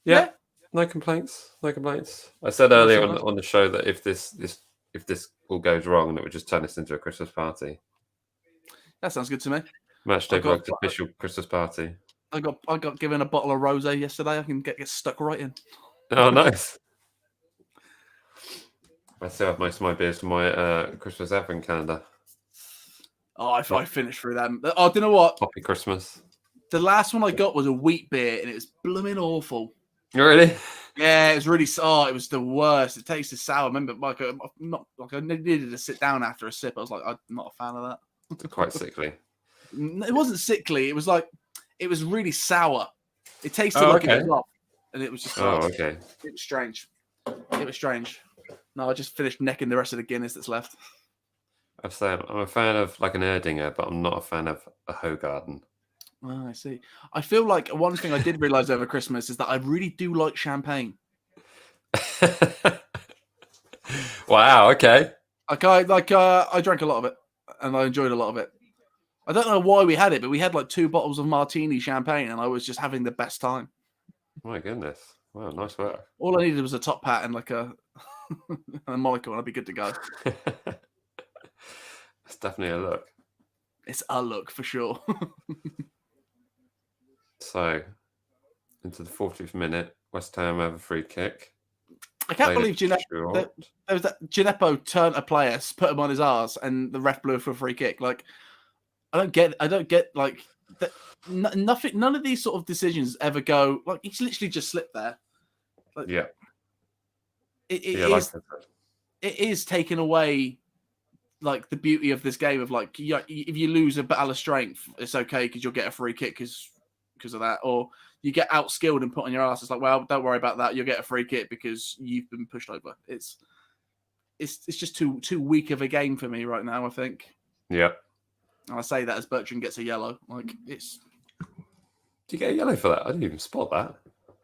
Yeah. No complaints. No complaints. I said earlier on the show that if this all goes wrong, it would just turn us into a Christmas party. That sounds good to me. MatchDayVlogs official Christmas party. I got given a bottle of rosé yesterday. I can get stuck right in. Oh, nice. I still have most of my beers from my Christmas advent calendar. Oh, I finished through them. Oh, do you know what? Poppy Christmas. The last one I got was a wheat beer, and it was blooming awful. Really? Yeah, it was really. Oh, it was the worst. It tasted sour. I remember, I needed to sit down after a sip. I was like, I'm not a fan of that. Quite sickly. It wasn't sickly. It was like, it was really sour. It tasted like it was off, and it was just. Okay. It was strange. It was strange. No, I just finished necking the rest of the Guinness that's left. I'd say I'm a fan of like an Erdinger, but I'm not a fan of a Hogarden. Oh, I see. I feel like one thing I did realize over Christmas is that I really do like champagne. Wow. Okay. I drank a lot of it, and I enjoyed a lot of it. I don't know why we had it, but we had like 2 bottles of martini champagne, and I was just having the best time. My goodness. Wow, nice work. All I needed was a top hat and like a monocle, and I'd be good to go. It's definitely a look. It's a look for sure. So, into the 40th minute, West Ham have a free kick. I can't believe there was that Gineppo turned a player, put him on his arse, and the ref blew for a free kick. Like, I don't get like that. Nothing. None of these sort of decisions ever go like he's literally just slipped there. Like, yeah. It is taking away like the beauty of this game of like if you lose a battle of strength, it's okay because you'll get a free kick because of that, or you get outskilled and put on your ass. It's like, well, don't worry about that. You'll get a free kick because you've been pushed over. It's it's just too weak of a game for me right now, I think. Yeah. And I say that as Bertrand gets a yellow. Like, it's... Did you get a yellow for that? I didn't even spot that.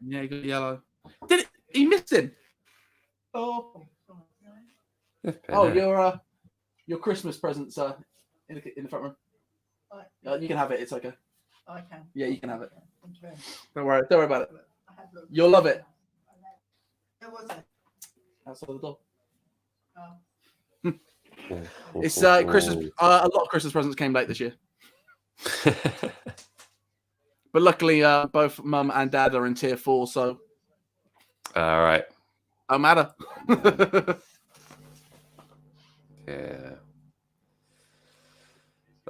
Yeah, he got a yellow. Did it? He missed him. Oh. Oh, your Christmas presents in the front room. You can have it. It's okay. Oh, I can. Yeah, you can have it. Thank you very much. Don't worry about it. I have looked. You'll love it. Where was it? Outside the door. Oh. It's Christmas. A lot of Christmas presents came late this year, but luckily, both Mum and Dad are in tier 4, so all right. don't matter.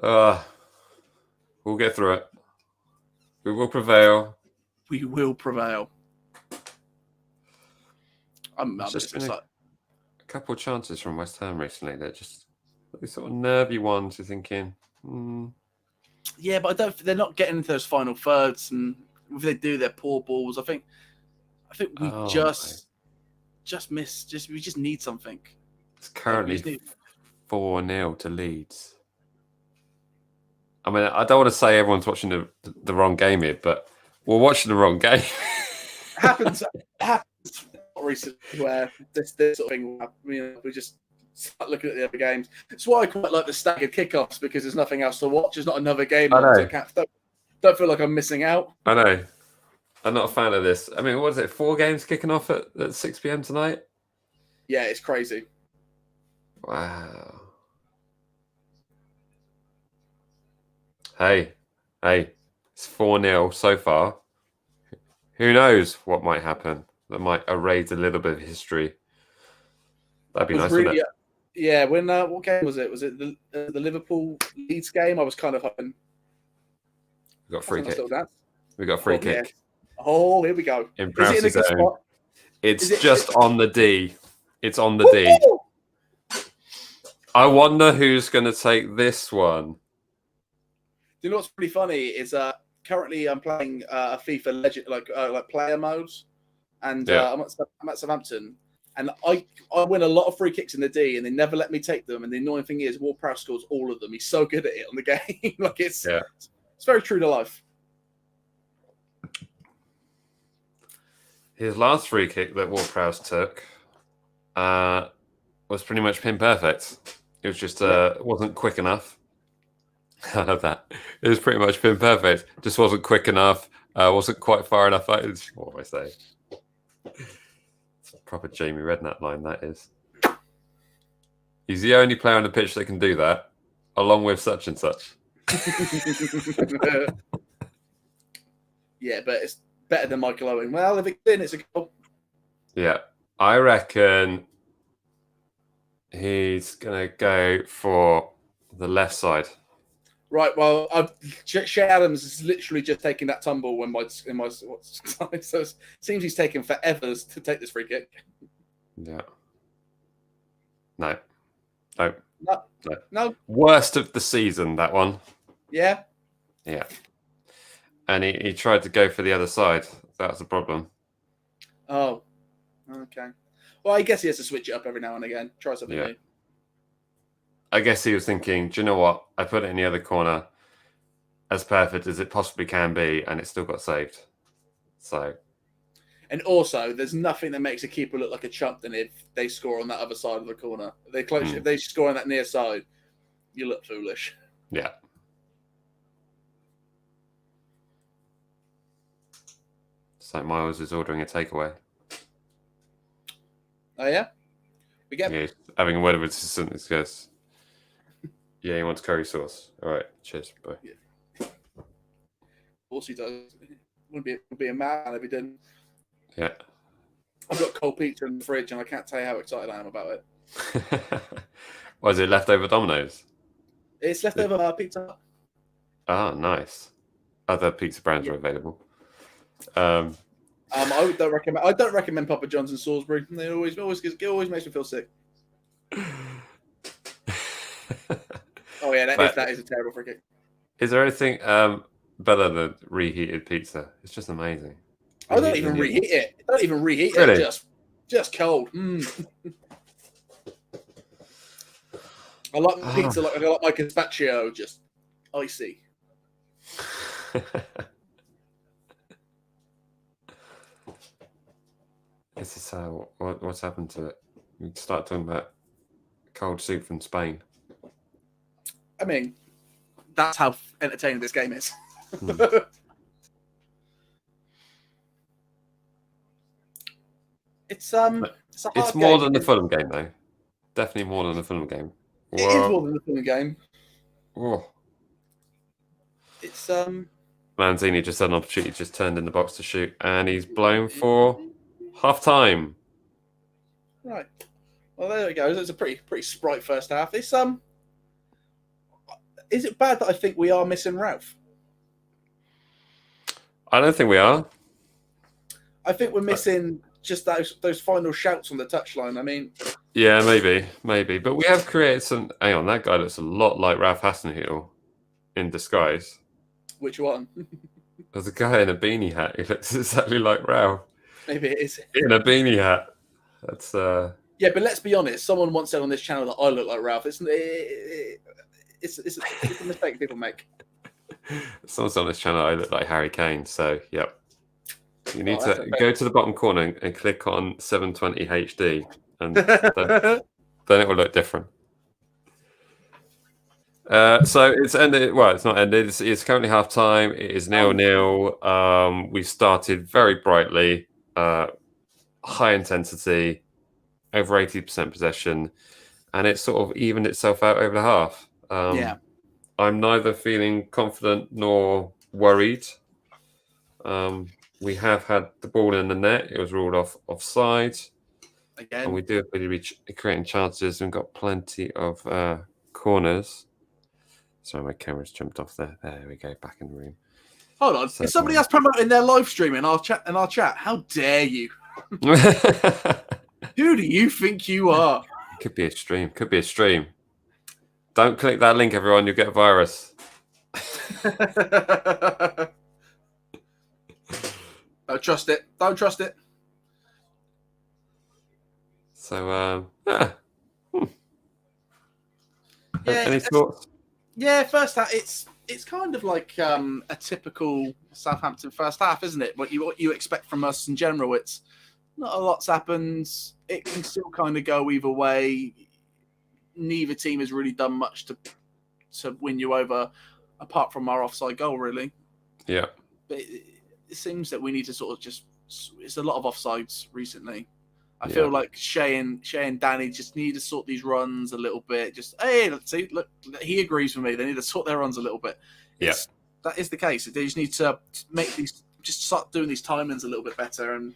Yeah. We'll get through it. We will prevail. We will prevail. I'm Just just like, a couple of chances from West Ham recently. They're just these sort of nervy ones. You're thinking, yeah, but they're not getting into those final thirds, and if they do, they're poor balls. I think we just miss. We just need something. It's currently 4-0 to Leeds. I mean, I don't want to say everyone's watching the wrong game here, but we're watching the wrong game. It happens recently where this sort of thing, we just start looking at the other games. That's why I quite like the staggered kickoffs, because there's nothing else to watch. There's not another game. I know. Don't feel like I'm missing out. I know. I'm not a fan of this. I mean, what is it? 4 games kicking off at 6 p.m. tonight? Yeah, it's crazy. Wow. Hey, it's 4-0 so far. Who knows what might happen? That might erase a little bit of history. That'd be nice, wouldn't it? Yeah, when what game was it? Was it the Liverpool Leeds game? I was kind of hoping. We got free kick. Yeah. Kick. Oh, here we go. In Is it in a good zone. spot? It's just on the D. It's on the D. I wonder who's going to take this one. Do you know what's pretty funny is currently I'm playing a FIFA Legend like player modes, and I'm at Southampton, and I win a lot of free kicks in the D, and they never let me take them. And the annoying thing is, Ward-Prowse scores all of them. He's so good at it on the game. Like it's very true to life. His last free kick that Ward-Prowse took was pretty much pin perfect. It was just wasn't quick enough. I love that. It was pretty much pin perfect. Just wasn't quick enough. Wasn't quite far enough. What do I say? It's a proper Jamie Redknapp line, that is. He's the only player on the pitch that can do that, along with such and such. Yeah, but it's better than Michael Owen. Well, if it's in, it's a goal. Yeah, I reckon he's going to go for the left side. Right, well, Shea Adams is literally just taking that tumble in my so it seems he's taken forever to take this free kick. Yeah. No. Worst of the season, that one. Yeah? Yeah. And he tried to go for the other side. That's the problem. Oh, okay. Well, I guess he has to switch it up every now and again. Try something new. I guess he was thinking, do you know what? I put it in the other corner, as perfect as it possibly can be, and it still got saved. So, and also, there's nothing that makes a keeper look like a chump than if they score on that other side of the corner. If they score on that near side, you look foolish. Yeah. St. Miles is ordering a takeaway. Oh yeah, we get. Yeah, having a word with his assistant. He goes, yeah, he wants curry sauce. All right, cheers, bye. Yeah. Of course he does. Would be a man if he didn't. Yeah. I've got cold pizza in the fridge, and I can't tell you how excited I am about it. Was it leftover Domino's? It's leftover pizza. Ah, nice. Other pizza brands are available. I don't recommend Papa John's and Salisbury. It always makes me feel sick. Oh yeah, that is a terrible free kick. Is there anything better than reheated pizza? It's just amazing. I don't even reheat it. Really? Just cold. I like pizza like I like my gazpacho, just icy. This is how what's happened to it. We start talking about cold soup from Spain. I mean, that's how entertaining this game is. It's more than the Fulham game, though. Definitely more than the Fulham game. It is more than the Fulham game. Whoa. It's Lanzini just had an opportunity, just turned in the box to shoot, and he's blown for half time. Right. Well, there we go. It's a pretty sprite first half. It's is it bad that I think we are missing Ralph? I don't think we are. I think we're missing just those final shouts on the touchline. I mean, yeah, maybe, but we have created some. Hang on, that guy looks a lot like Ralph Hasenhüttl in disguise. Which one? There's a guy in a beanie hat who looks exactly like Ralph. Maybe it is in a beanie hat. That's yeah, but let's be honest. Someone once said on this channel that I look like Ralph. It's a mistake people make. Someone's on this channel. I look like Harry Kane. So yep. You need to go to the bottom corner and click on 720 HD, and then it will look different. So it's ended. Well, it's not ended. It's currently half time. It is 0-0. We started very brightly, high intensity, over 80% possession, and it sort of evened itself out over the half. Yeah, I'm neither feeling confident nor worried. We have had the ball in the net. It was ruled offside. Again. And we do really be creating chances. We've got plenty of corners. Sorry, my camera's jumped off there. There we go, back in the room. Hold on. So, Is somebody else promoting their live stream in our chat? How dare you? Who do you think you are? Could be a stream. Could be a stream. Don't click that link, everyone. You'll get a virus. Don't trust it. Don't trust it. So, Yeah, any thoughts? Yeah, first half. It's kind of like a typical Southampton first half, isn't it? What you expect from us in general. It's not a lot's happened. It can still kind of go either way. Neither team has really done much to win you over, apart from our offside goal, really. Yeah. But it seems that we need to sort of it's a lot of offsides recently. I feel like Shay and Danny just need to sort these runs a little bit. Just, hey, let's see, look, he agrees with me. They need to sort their runs a little bit. That is the case. They just need to just start doing these timings a little bit better. And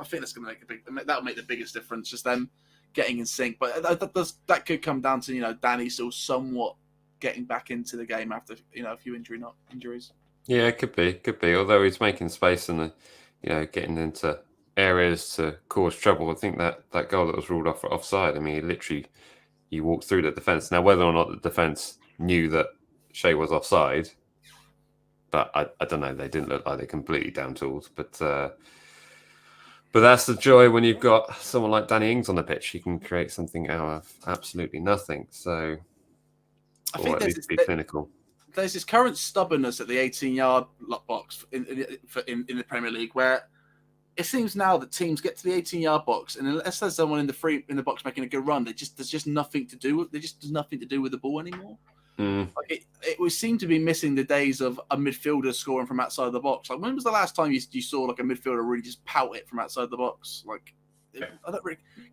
I think that's going to that'll make the biggest difference. Just them getting in sync. But that could come down to Danny still somewhat getting back into the game after a few injuries. Yeah, it could be. Although he's making space and getting into areas to cause trouble. I think that goal that was ruled off for offside. I mean, he walked through the defence. Now, whether or not the defence knew that Shay was offside, but I don't know. They didn't look like they're completely down tools. But that's the joy when you've got someone like Danny Ings on the pitch. He can create something out of absolutely nothing. So, I think at least be clinical. There's this current stubbornness at the 18-yard box in the Premier League where it seems now that teams get to the 18-yard box, and unless there's someone in the box making a good run, there's just nothing to do with. There's nothing to do with the ball anymore. Like it would seem to be missing the days of a midfielder scoring from outside the box. Like when was the last time you saw like a midfielder really just pout it from outside the box? Like I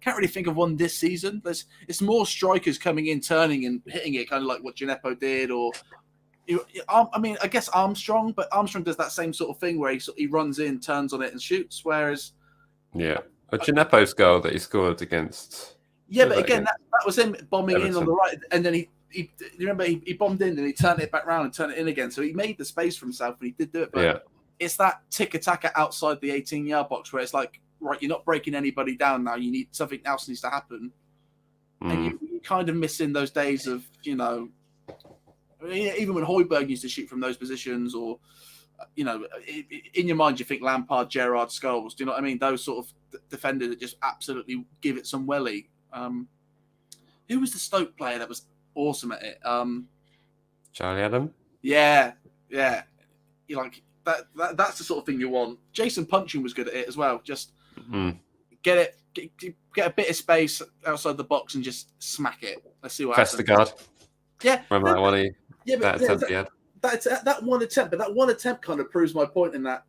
can't really think of one this season. It's more strikers coming in, turning and hitting it, kind of like what Gineppo did, or. I mean, I guess Armstrong, but Armstrong does that same sort of thing where he runs in, turns on it, and shoots. Whereas, Gineppo's goal that he scored against. Yeah, but again, that was him bombing Everton. In on the right, and then he remember he bombed in and he turned it back round and turned it in again. So he made the space for himself, and he did do it. But it's that tick-attacker outside the 18-yard box where it's like, right, you're not breaking anybody down now. You need something else needs to happen, and you're kind of missing those days of even when Højbjerg used to shoot from those positions, or in your mind you think Lampard, Gerrard, Scholes. Do you know what I mean? Those sort of defenders that just absolutely give it some welly. who was the Stoke player that was awesome at it? Charlie Adam. Yeah. You like that. That's the sort of thing you want. Jason Punching was good at it as well. Just get a bit of space outside the box and just smack it. Let's see what happens. Vestergaard. Yeah. Remember that one? But attempt he had. That one attempt, but that one attempt kind of proves my point in that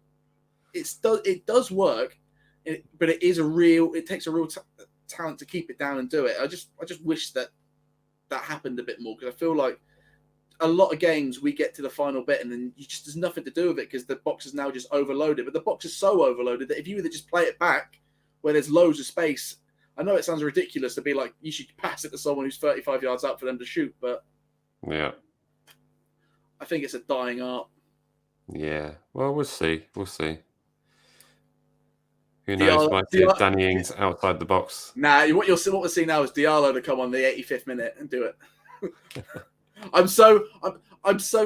it does work, but it takes a real talent to keep it down and do it. I just wish that happened a bit more, because I feel like a lot of games we get to the final bit and then there's nothing to do with it because the box is now just overloaded. But the box is so overloaded that if you either just play it back where there's loads of space, I know it sounds ridiculous to be like you should pass it to someone who's 35 yards out for them to shoot, but yeah, I think it's a dying art. Yeah, well, we'll see. We'll see. Who knows? Might see Danny Ings outside the box. Nah, what we're seeing now is Diallo to come on the 85th minute and do it. I'm so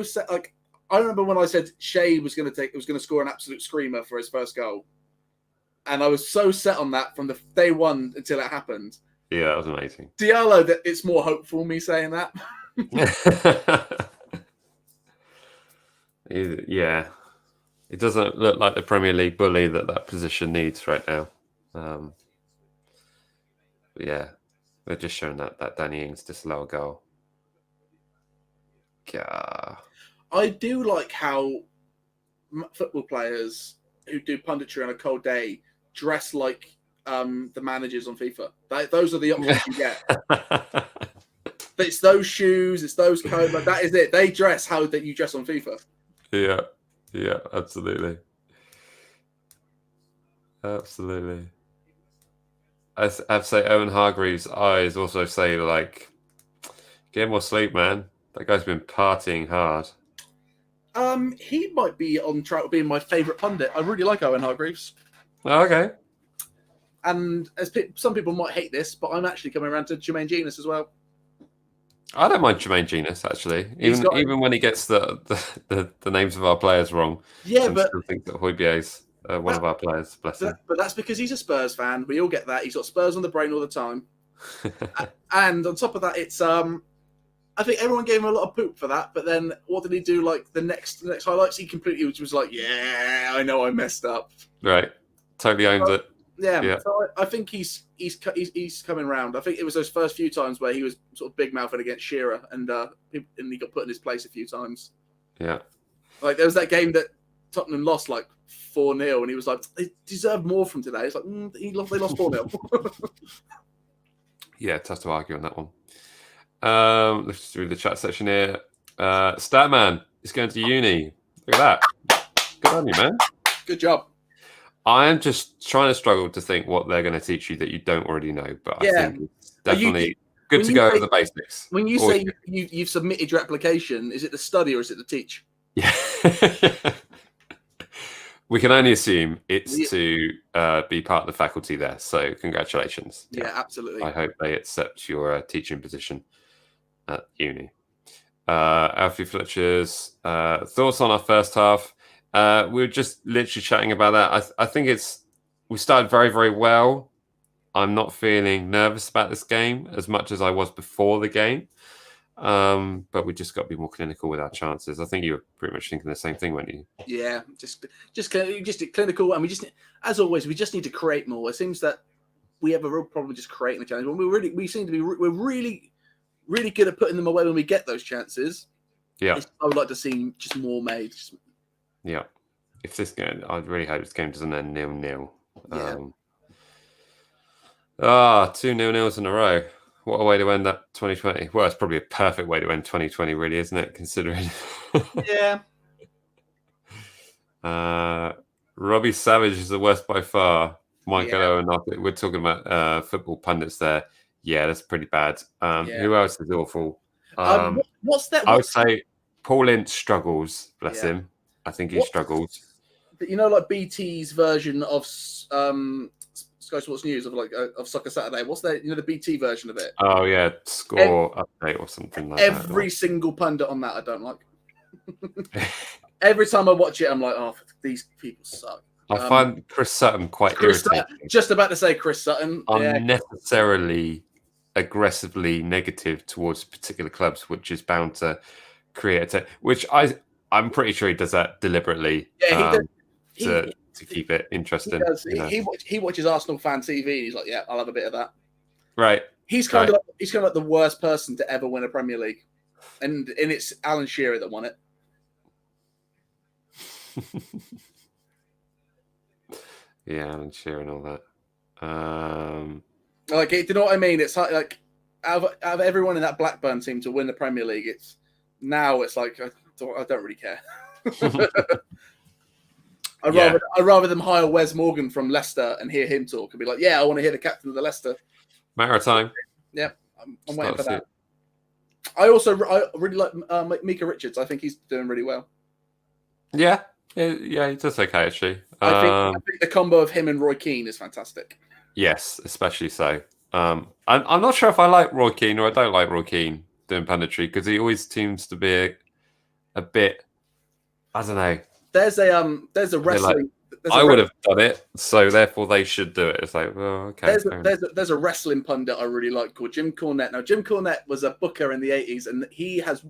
set. Like, I remember when I said Shea was going to score an absolute screamer for his first goal, and I was so set on that from the day one until it happened. Yeah, that was amazing. Diallo, that it's more hopeful me saying that. Yeah, it doesn't look like the Premier League bully that position needs right now. But yeah, they're just showing that Danny Ings disallowed goal. Yeah. I do like how football players who do punditry on a cold day dress like the managers on FIFA. Those are the options you get. It's those shoes, it's those coats. Like, that is it. They dress how that you dress on FIFA. Yeah, absolutely. Absolutely. I have to say, Owen Hargreaves' eyes also say, like, get more sleep, man. That guy's been partying hard. He might be on track of being my favourite pundit. I really like Owen Hargreaves. Oh, okay. And some people might hate this, but I'm actually coming around to Jermaine Genius as well. I don't mind Jermaine Genius, actually. Even when he gets the names of our players wrong. Yeah, but I think that Højbjerg's one of our players. Bless him. But that's because he's a Spurs fan. We all get that. He's got Spurs on the brain all the time. And on top of that, it's I think everyone gave him a lot of poop for that. But then what did he do? Like the next highlights, he completely was like, "Yeah, I know I messed up." Right, totally owns it. Yeah. So I think he's coming round. I think it was those first few times where he was sort of big mouthing against Shearer, and he got put in his place a few times. Yeah, like there was that game that Tottenham lost like 4-0, and he was like, "They deserve more from today." It's like they lost 4-0. Yeah, tough to argue on that one. Let's do the chat section here. Statman is going to uni. Look at that. Good on you, man. Good job. I am just trying to struggle to think what they're going to teach you that you don't already know. But I think it's definitely good to go over the basics. When you say you've submitted your application, is it to study or is it to teach? Yeah. We can only assume it's to be part of the faculty there. So congratulations. Yeah, absolutely. I hope they accept your teaching position at uni. Alfie Fletcher's thoughts on our first half. We were just literally chatting about that. I think we started very, very well. I'm not feeling nervous about this game as much as I was before the game. But we just got to be more clinical with our chances. I think you were pretty much thinking the same thing, weren't you? Yeah, just clinical, and as always, we just need to create more. It seems that we have a real problem just creating the challenge. We're really, really good at putting them away when we get those chances. Yeah, I would like to see just more made. Yeah, if this game, I really hope this game doesn't end 0-0. Yeah. 2 0-0s in a row. What a way to end that 2020. Well, it's probably a perfect way to end 2020, really, isn't it? Considering. Yeah. Robbie Savage is the worst by far. Michael and we're talking about football pundits there. Yeah, that's pretty bad. Who else is awful? What's that? I would say Paul Ince struggles. Bless him. I think he struggles. But like BT's version of Sky Sports News of Soccer Saturday. What's that? The BT version of it. Oh yeah, score update or something like that. Every single pundit on that I don't like. Every time I watch it, I'm like, oh, these people suck. I find Chris Sutton quite irritating. Just about to say Chris Sutton. Unnecessarily aggressively negative towards particular clubs, which is bound to create which I'm pretty sure he does that deliberately. Yeah, he does. To keep it He interesting. does. You know? He watches Arsenal fan TV. And he's like, yeah, I'll have a bit of that. Right. He's kind of like the worst person to ever win a Premier League, and it's Alan Shearer that won it. Yeah, Alan Shearer and all that. Like, do you know what I mean? It's like out of everyone in that Blackburn team to win the Premier League, it's like I don't really care. I'd rather them hire Wes Morgan from Leicester and hear him talk and be like, yeah, I want to hear the captain of the Leicester. Matter of time. Yeah, I'm waiting for that. I really like Mika Richards. I think he's doing really well. Yeah, he does okay actually. I think the combo of him and Roy Keane is fantastic. Yes, especially so. I'm not sure if I like Roy Keane or I don't like Roy Keane doing punditry because he always seems to be a bit. I don't know. There's a wrestling. I would have done it, so therefore they should do it. It's like, well, okay. There's a wrestling pundit I really like called Jim Cornette. Now, Jim Cornette was a booker in the 80s, and he has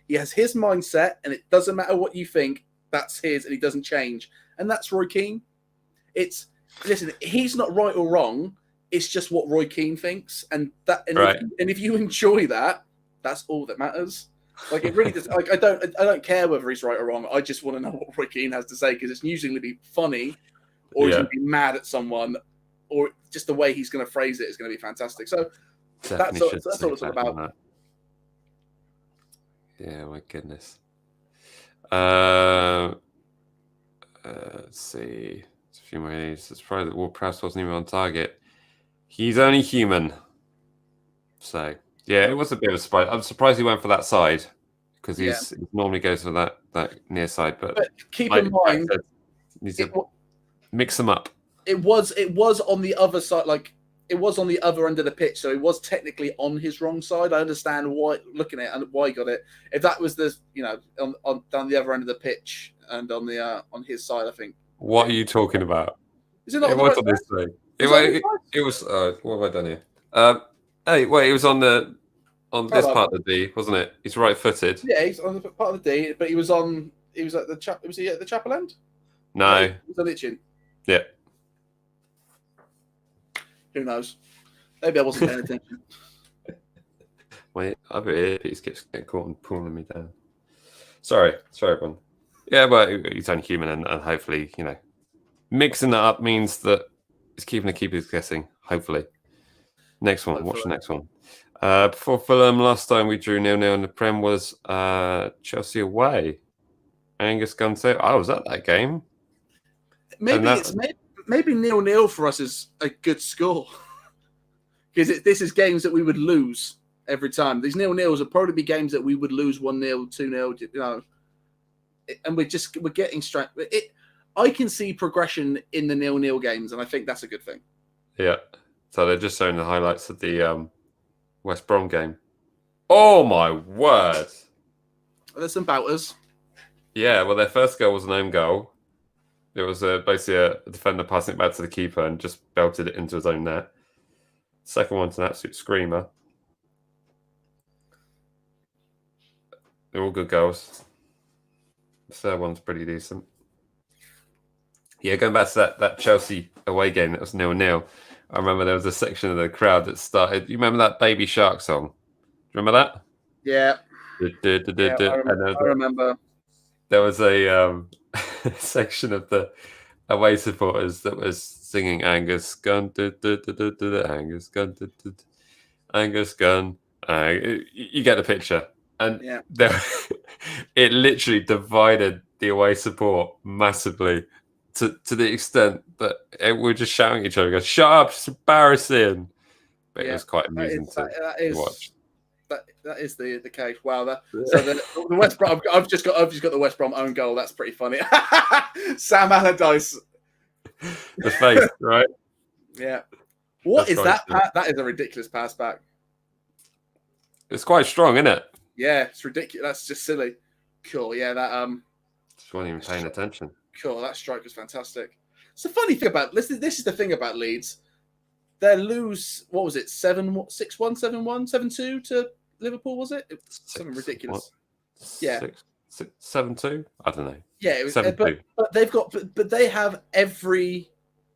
his mindset, and it doesn't matter what you think, that's his, and he doesn't change. And that's Roy Keane. Listen, he's not right or wrong. It's just what Roy Keane thinks, and if you enjoy that, that's all that matters. Like, it really does. Like, I don't care whether he's right or wrong. I just want to know what Roy Keane has to say because it's usually going to be funny, or he's going to be mad at someone, or just the way he's going to phrase it is going to be fantastic. So that's all it's all about. That. Yeah, my goodness. Let's see. There's a few more days. It's probably that Ward-Prowse wasn't even on target. He's only human. So. Yeah, it was a bit of a surprise. I'm surprised he went for that side because he normally goes for that near side. But keep in mind, needs to mix them up. It was on the other side, like it was on the other end of the pitch, so it was technically on his wrong side. I understand why, looking at it, and why he got it. If that was on down the other end of the pitch and on the on his side, I think. What are you talking about? Is it not? It was on this side. It was. What have I done here? Hey, wait, it was on this part of the D, wasn't it? He's right-footed. Yeah, he's on the part of the D, but he was at the was he at the chapel end? No. He was on itching. Yeah. Who knows? Maybe I wasn't paying attention. My other earpiece keeps getting caught and pulling me down. Sorry, everyone. Yeah, but he's only human, and hopefully, mixing that up means that it's keeping the keepers guessing, hopefully. Next one. Watch the next one. Before Fulham, last time we drew 0-0 in the Prem was Chelsea away. Angus Gunn said, I was at that game. Maybe 0-0 for us is a good score. Because this is games that we would lose every time. These 0-0s would probably be games that we would lose 1-0, 2-0, and we're getting straight. I can see progression in the 0-0 games, and I think that's a good thing. Yeah. So they're just showing the highlights of the West Brom game. Oh, my word. There's some bouters. Yeah, well, their first goal was an own goal. It was basically a defender passing it back to the keeper and just belted it into his own net. Second one's an absolute screamer. They're all good goals. The third one's pretty decent. Yeah, going back to that Chelsea away game that was 0-0. I remember there was a section of the crowd that started. You remember that Baby Shark song? Do you remember that? Yeah. I remember. There was a section of the away supporters that was singing Angus Gunn, Angus Gunn, Angus Gunn. You get the picture. And it literally divided the away support massively. To the extent that we're just shouting at each other, go, shut up, it's embarrassing. But it was quite amusing to watch. That is the case. Wow. So the West Brom, I've just got the West Brom own goal. That's pretty funny. Sam Allardyce. The face, right? Yeah. What is that? That is a ridiculous pass back. It's quite strong, isn't it? Yeah, it's ridiculous. That's just silly. Cool. Yeah, that just wasn't even paying attention. Cool, that strike was fantastic. It's the funny thing about this is the thing about Leeds. their lose. What was it? 6-1, 7-1, 7-2 to Liverpool. Was it? It was something ridiculous. Yeah. 7-2. I don't know. Yeah, it was. 7-2. But they've got. But they have every.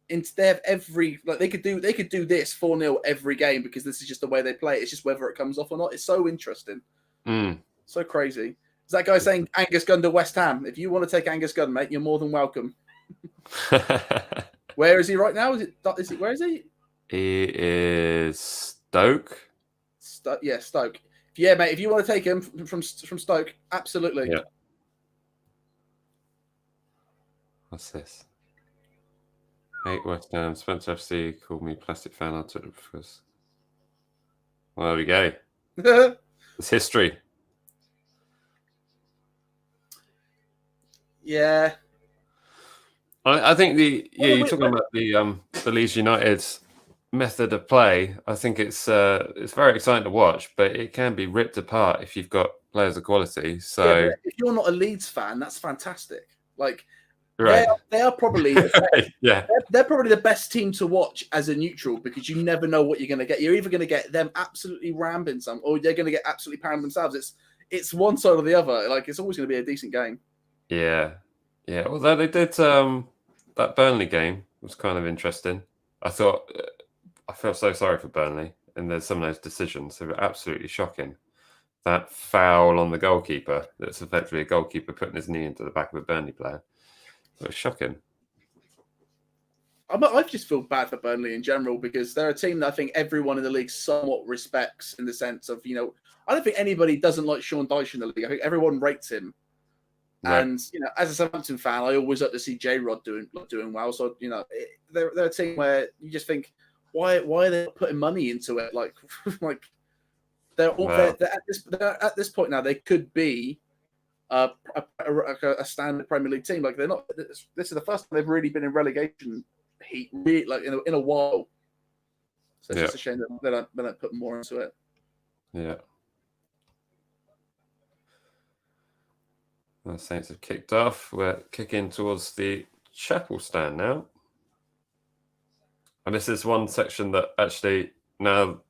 They have every. Like they could do this 4-0 every game because this is just the way they play. It's just whether it comes off or not. It's so interesting. So crazy. Is that guy saying Angus Gunn to West Ham? If you want to take Angus Gunn, mate, you're more than welcome. Where is he right now? Is he? Where is he? He is Stoke. Yeah, Stoke. Yeah, mate. If you want to take him from Stoke, absolutely. Yeah. What's this? Hate West Ham. Spencer FC called me plastic fan. I took it because. Well, there we go. It's history. Yeah. I think you're talking about the Leeds United method of play. I think it's very exciting to watch, but it can be ripped apart if you've got players of quality. So yeah, if you're not a Leeds fan, that's fantastic. Like right. they are probably yeah. They're probably the best team to watch as a neutral because you never know what you're going to get. You're either going to get them absolutely rambling some, or they're going to get absolutely pounded themselves. It's one side or the other. Like it's always going to be a decent game. Yeah. Although they did that Burnley game was kind of interesting. I felt so sorry for Burnley, and there's some of those decisions. They were absolutely shocking. That foul on the goalkeeper, that's effectively a goalkeeper putting his knee into the back of a Burnley player. It was shocking. I just feel bad for Burnley in general because they're a team that I think everyone in the league somewhat respects in the sense of, I don't think anybody doesn't like Sean Dyche in the league. I think everyone rates him. Right. And, as a Southampton fan, I always like to see J-Rod doing well. So, they're a team where you just think, why are they putting money into it? Like they're at this point now, they could be a standard Premier League team. Like they're not. This is the first time they've really been in relegation heat, really, like in a while. So it's just a shame that they don't put more into it. Yeah. The Saints have kicked off. We're kicking towards the chapel stand now. And this is one section that actually now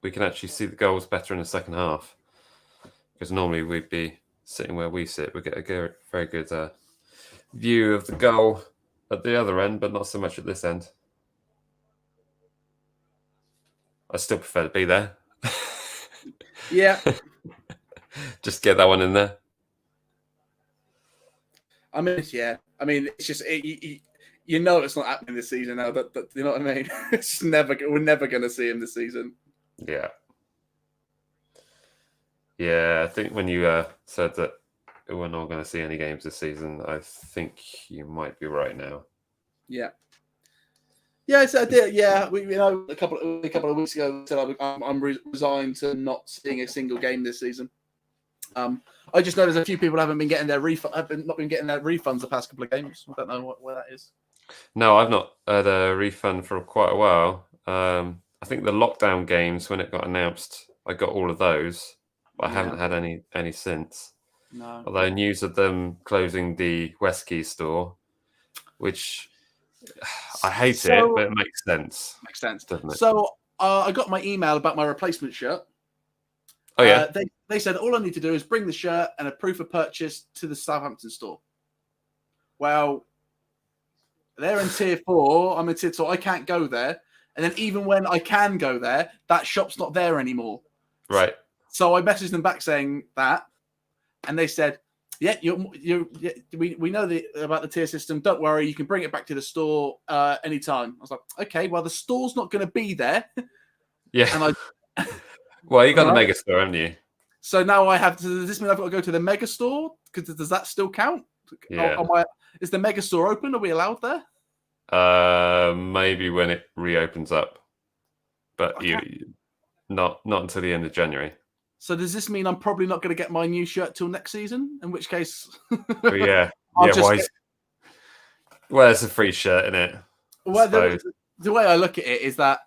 we can actually see the goals better in the second half. Because normally we'd be sitting where we sit. We get a very good view of the goal at the other end, but not so much at this end. I still prefer to be there. Yeah. Just get that one in there. I mean, it's just it's not happening this season now. That you know what I mean? It's we're never going to see him this season. Yeah. Yeah, I think when you said that we're not going to see any games this season, I think you might be right now. Yeah. Yeah, I did. Yeah, a couple of weeks ago, I said I'm resigned to not seeing a single game this season. I just know there's a few people haven't been getting their not been getting their refunds the past couple of games. I don't know where that is. No, I've not had a refund for quite a while. I think the lockdown games, when it got announced, I got all of those. But I haven't had any since. No. Although news of them closing the Westquay store, which I hate it, but it makes sense. Makes sense, doesn't it? So I got my email about my replacement shirt. Oh yeah. They said all I need to do is bring the shirt and a proof of purchase to the Southampton store. Well, they're in tier 4. I'm in tier 2. I can't go there. And then even when I can go there, that shop's not there anymore. Right. So I messaged them back saying that, and they said, "Yeah, we know about the tier system. Don't worry, you can bring it back to the store anytime." I was like, "Okay, well the store's not going to be there." Yeah. And well, you got the mega store, haven't you? So now I have to. Does this mean I've got to go to the mega store? Because does that still count? Yeah. Is the mega store open? Are we allowed there? Maybe when it reopens up, but not until the end of January. So does this mean I'm probably not going to get my new shirt till next season? In which case, well, yeah. Well, it's a free shirt, isn't it? Well, the way I look at it is that,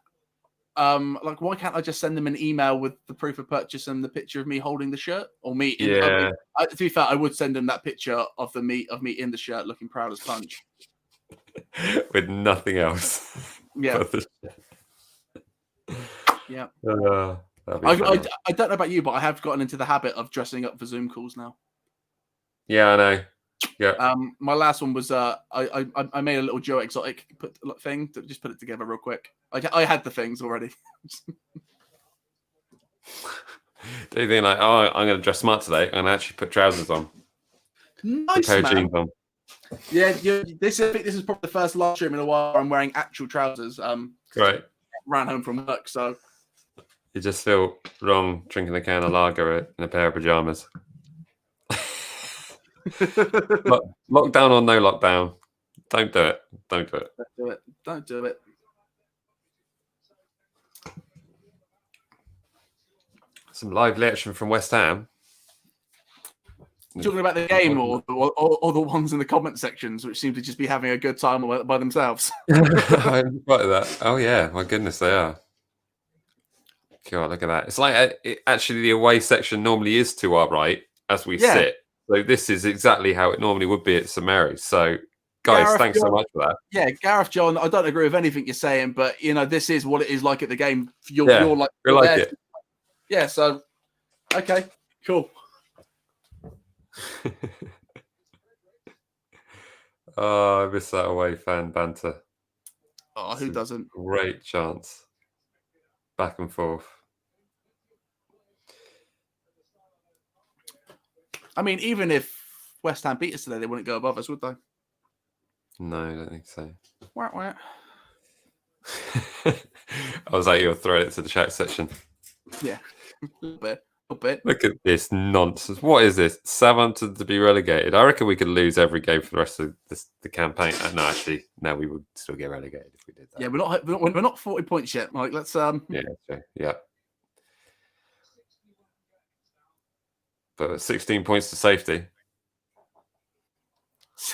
why can't I just send them an email with the proof of purchase and the picture of me holding the shirt or me? To be fair, I would send them that picture of me in the shirt, looking proud as punch, with nothing else. Yeah. Yeah. That'd be I funny. don't know about you, but I have gotten into the habit of dressing up for Zoom calls now. Yeah, I know. Yeah. My last one was I made a little Joe Exotic thing to just put it together real quick. I had the things already. Do you think like, oh, I'm going to dress smart today and actually put trousers on, Nice, a pair man. of jeans on? Yeah, this is probably the first live stream in a while where I'm wearing actual trousers. Right. Ran home from work, so You just feel wrong drinking a can of lager in a pair of pajamas. Lockdown or no lockdown, don't do it. Don't do it. Don't do it. Don't do it. Some lively action from West Ham. Talking about the game or the ones in the comment sections, which seem to just be having a good time by themselves. I hadn't spotted that. Oh yeah, my goodness, they are. God, look at that. It's like actually the away section normally is to our right as we sit. So this is exactly how it normally would be at St Mary's. So guys, Gareth, thanks so much for that. Yeah, Gareth, John, I don't agree with anything you're saying, but this is what it is like at the game. You're like it. Yeah, so okay, cool. Oh, I miss that away fan banter. Oh, who doesn't? Great chance. Back and forth. I mean, even if West Ham beat us today, they wouldn't go above us, would they? No, I don't think so. Wah. I was like, you'll throw it to the chat section. Yeah, a little bit. Look at this nonsense. What is this? Southampton to be relegated. I reckon we could lose every game for the rest of the campaign. No, actually, no, we would still get relegated if we did that. Yeah, we're not 40 points yet, Mike. Let's Yeah, true. Yeah. But 16 points to safety.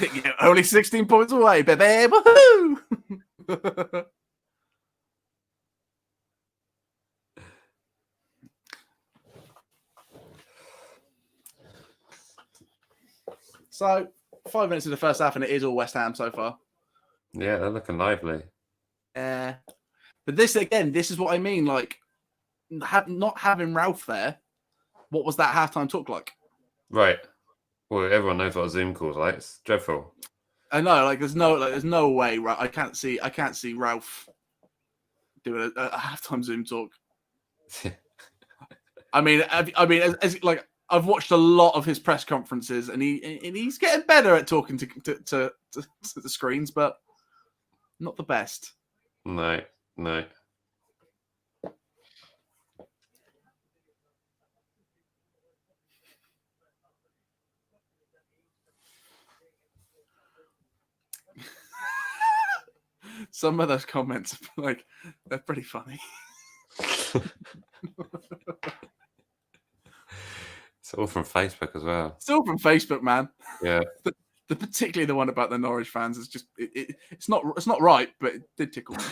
Yeah, only 16 points away, baby. Woohoo! So, 5 minutes of the first half, and it is all West Ham so far. Yeah, they're looking lively. But this is what I mean. Like, not having Ralph there, what was that halftime talk like? Right. Well, everyone knows what a Zoom call's like. It's dreadful. I know. Like, there's no way. Right? I can't see Ralph doing a halftime Zoom talk. I mean, as I've watched a lot of his press conferences, and he's getting better at talking to the screens, but not the best. No. Some of those comments, like, they're pretty funny. It's all from Facebook as well. Still from Facebook, man. Yeah. Particularly the one about the Norwich fans is just it's not right, but it did tickle me.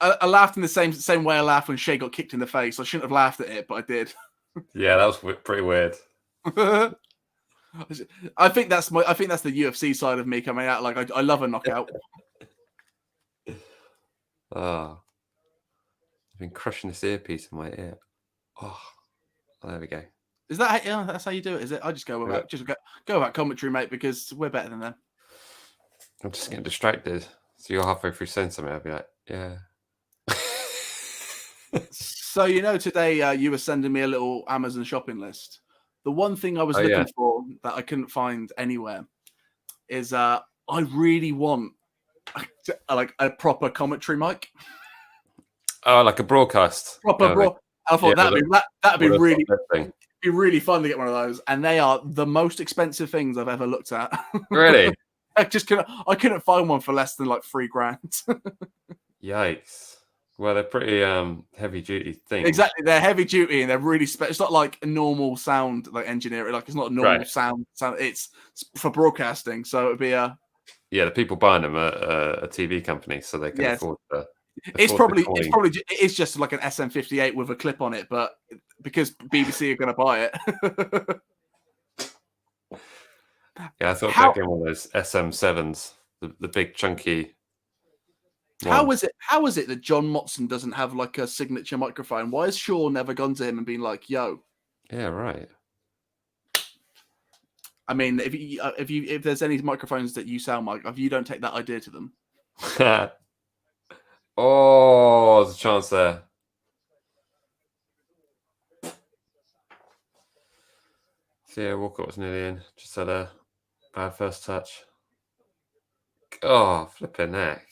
I laughed in the same way I laughed when Shea got kicked in the face. I shouldn't have laughed at it, but I did. Yeah, that was pretty weird. I think that's the UFC side of me coming out. Like I love a knockout. Oh, I've been crushing this earpiece in my ear. Oh, there we go. Is that that's how you do it? Is it? I just go with that. Just go about commentary, mate, because we're better than them. I'm just getting distracted. So you're halfway through saying something, I'll be like, yeah. So today you were sending me a little Amazon shopping list. The one thing I was looking for that I couldn't find anywhere is I really want like a proper commentary mic. Oh, like a broadcast. Proper. I thought that'd be really fun to get one of those, and they are the most expensive things I've ever looked at. Really? I couldn't find one for less than like $3,000. Yikes! Well, they're pretty heavy duty things. Exactly, they're heavy duty and they're really special. It's not like a normal sound like engineering. Like it's not a normal sound. It's for broadcasting, so it'd be a. Yeah, the people buying them are a TV company, so they can afford to. It's just like an SM58 with a clip on it, but because BBC are going to buy it. Yeah, I thought they'd get one of those SM7s, the big chunky. How is it that John Motson doesn't have like a signature microphone? Why has Shaw never gone to him and been like, "Yo"? Yeah, right. I mean, if there's any microphones that you sound like, if you don't take that idea to them, Oh, there's a chance there. So yeah, Walcott was nearly in. Just had a bad first touch. Oh, flipping heck.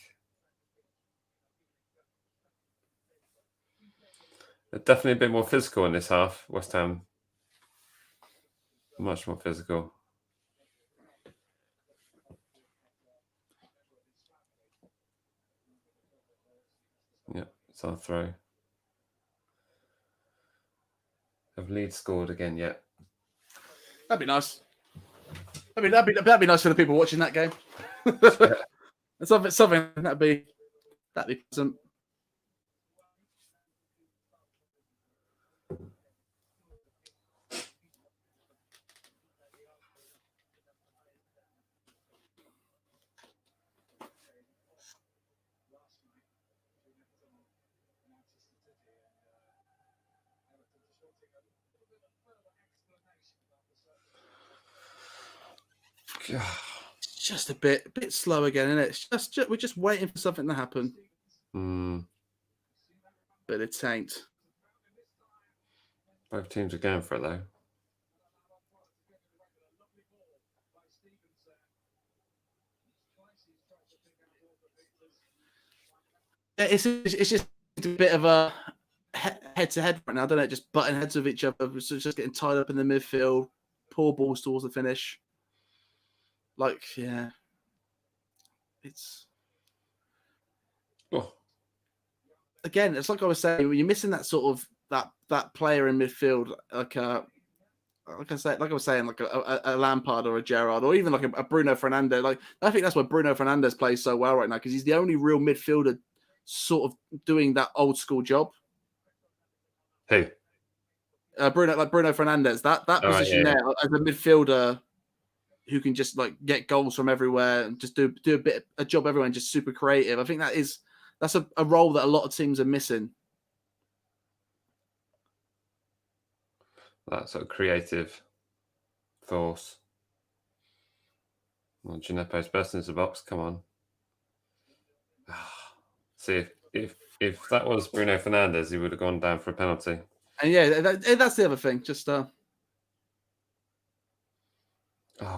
They're definitely a bit more physical in this half, West Ham. Much more physical. Yeah, it's on throw. Have Leeds scored again yet? that'd be nice. That'd be nice for the people watching that game. something that'd be pleasant. It's just a bit slow again, isn't it? It's just we're just waiting for something to happen. But it ain't. Both teams are going for it though. Yeah, it's just a bit of a head to head right now, don't it? Just butting heads with each other, just getting tied up in the midfield, poor balls towards the finish. Like, yeah, it's again, it's like I was saying, you're missing that sort of that player in midfield, like I was saying, like a Lampard or a Gerrard, or even like a Bruno Fernandes. Like, I think that's why Bruno Fernandes plays so well right now, because he's the only real midfielder sort of doing that old school job. Who? Bruno Fernandes. That position there as a midfielder who can just like get goals from everywhere and just do a job everywhere and just super creative. I think that's a role that a lot of teams are missing. That sort of creative force. Well, Gineppo's burst into the box. Come on. See, if that was Bruno Fernandes, he would have gone down for a penalty. And yeah, that's the other thing. Just oh,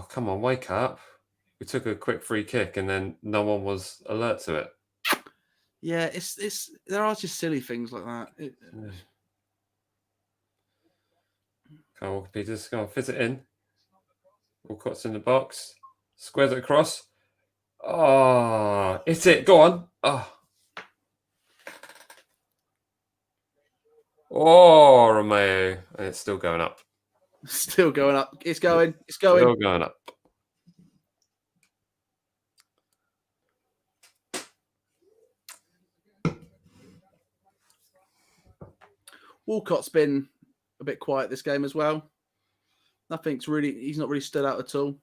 come on, wake up! We took a quick free kick, and then no one was alert to it. Yeah, it's there are just silly things like that. Come on, Walker Peters, go on, fit it in. Walcott's in the box, squares it across. Oh, hit it! Go on! Oh, Romeo, and it's still going up. Still going up. It's going. Still going up. Walcott's been a bit quiet this game as well. He's not really stood out at all.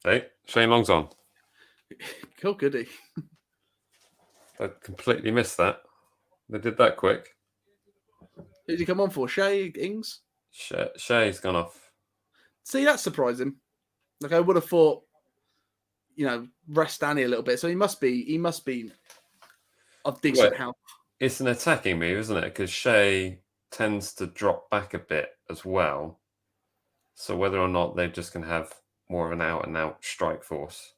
Hey, Shane Long's on. How could he? I completely missed that. They did that quick. Who did he come on for? Shea Ings? Shay's gone off. See, that's surprising. Like, I would have thought, rest Danny a little bit. So he must be of decent health. It's an attacking move, isn't it? Because Shea tends to drop back a bit as well. So whether or not they're just going to have more of an out-and-out strike force.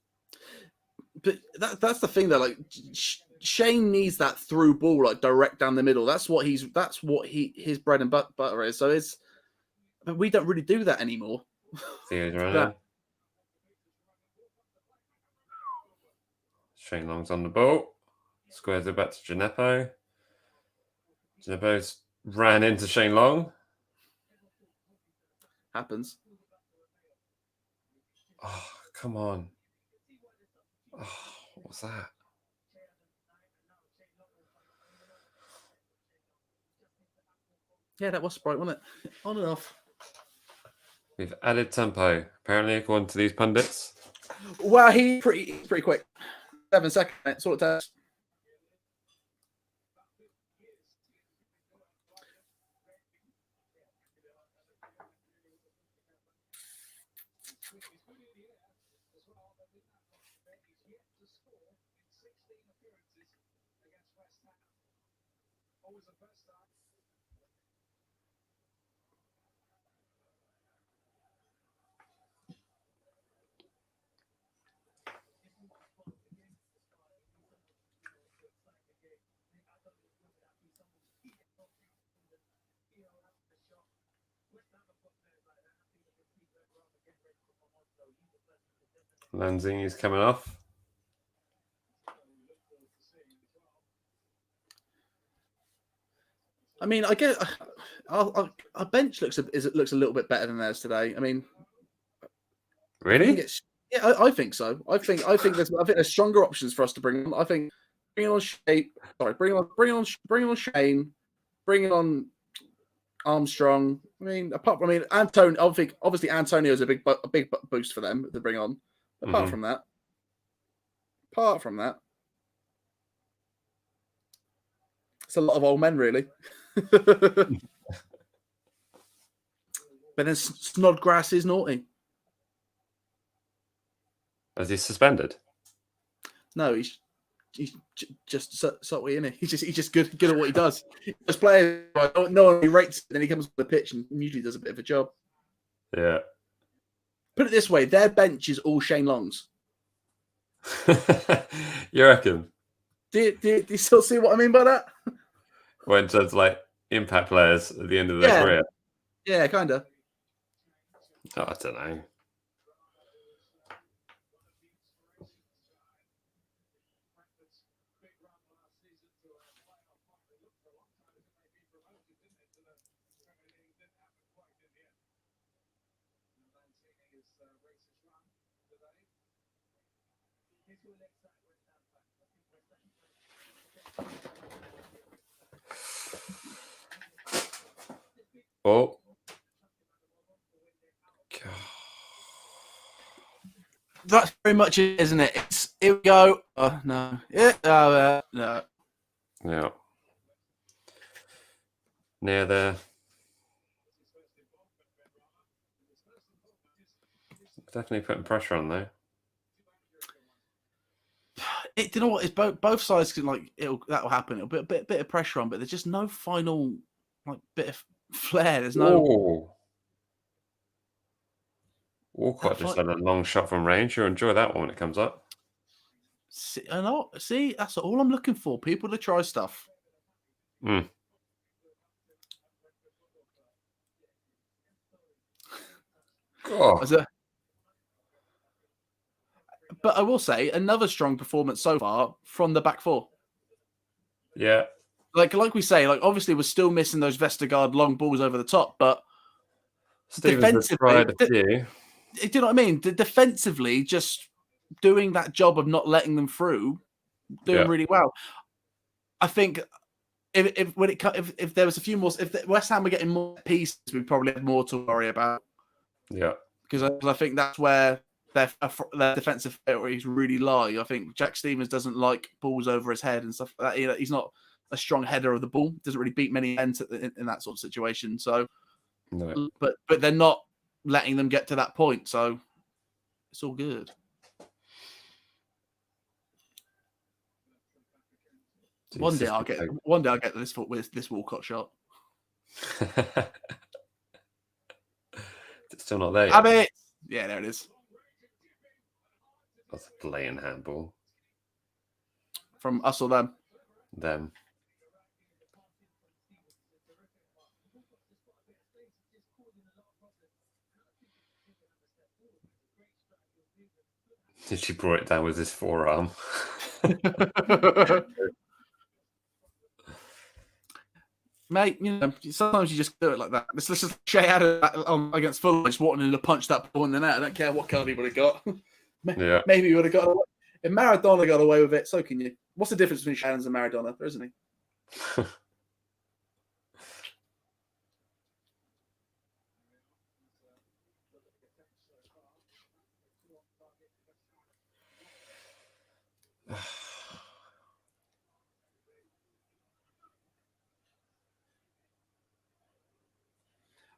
But that's the thing, though. Like, Shane needs that through ball, like direct down the middle. That's what his bread and butter is. So but we don't really do that anymore. Shane Long's on the ball. Squares it back to Gineppo. Gineppo's ran into Shane Long. Happens. Oh, come on. Oh, what was that? Yeah, that was Sprite, wasn't it? On and off. We've added tempo, apparently, according to these pundits. Well, he's pretty quick. 7 seconds. That's all it takes. Lanzini's coming off. I mean, I get our bench looks a little bit better than theirs today. I mean, Really? I think so. I think there's stronger options for us to bring on. I think bringing on Shane, bringing on Armstrong. I mean, Antonio. I think obviously Antonio is a big boost for them to bring on. Apart from that, it's a lot of old men, really. But then Snodgrass is naughty. Is he suspended? No, he's just subtly in it. He's just good at what he does. As players, no one rates it, then he comes on the pitch and usually does a bit of a job. Yeah. Put it this way, their bench is all Shane Longs. You reckon? Do you still see what I mean by that? Well, in terms of like impact players at the end of their career? Yeah, kind of. Oh, I don't know. Oh. God. That's very much it, isn't it? Here we go. Oh, no. Yeah. No. Yeah. Near there. Definitely putting pressure on though. You know what? It's both sides can that'll happen. It'll be a bit of pressure on, but there's just no final bit of flair. There's no. Ooh. Walcott just had a long shot from range. You'll enjoy that one when it comes up. See, that's all I'm looking for. People to try stuff. Mm. Oh. But I will say another strong performance so far from the back four. Yeah. Like we say, obviously we're still missing those Vestergaard long balls over the top, but defensively, do you know what I mean? Defensively, just doing that job of not letting them through, doing really well. I think if there was a few more, if West Ham were getting more pieces, we'd probably have more to worry about. Yeah, because I think that's where their defensive priorities really lie. I think Jack Stevens doesn't like balls over his head and stuff like that. He's not a strong header of the ball. Doesn't really beat many men in that sort of situation. So, no. but they're not letting them get to that point. So it's all good. One day I'll get this with this Walcott shot. It's still not there yet. Have it. Yeah, there it is. That's a blatant handball. From us or them? Them. Did she brought it down with his forearm? Mate, sometimes you just do it like that. Let's just Shea Adam against Fulham, just wanting to punch that ball in the net. I don't care what colour he would have got. Yeah. Maybe he would have got away. If Maradona got away with it, so can you. What's the difference between Shea Adams and Maradona? There isn't he?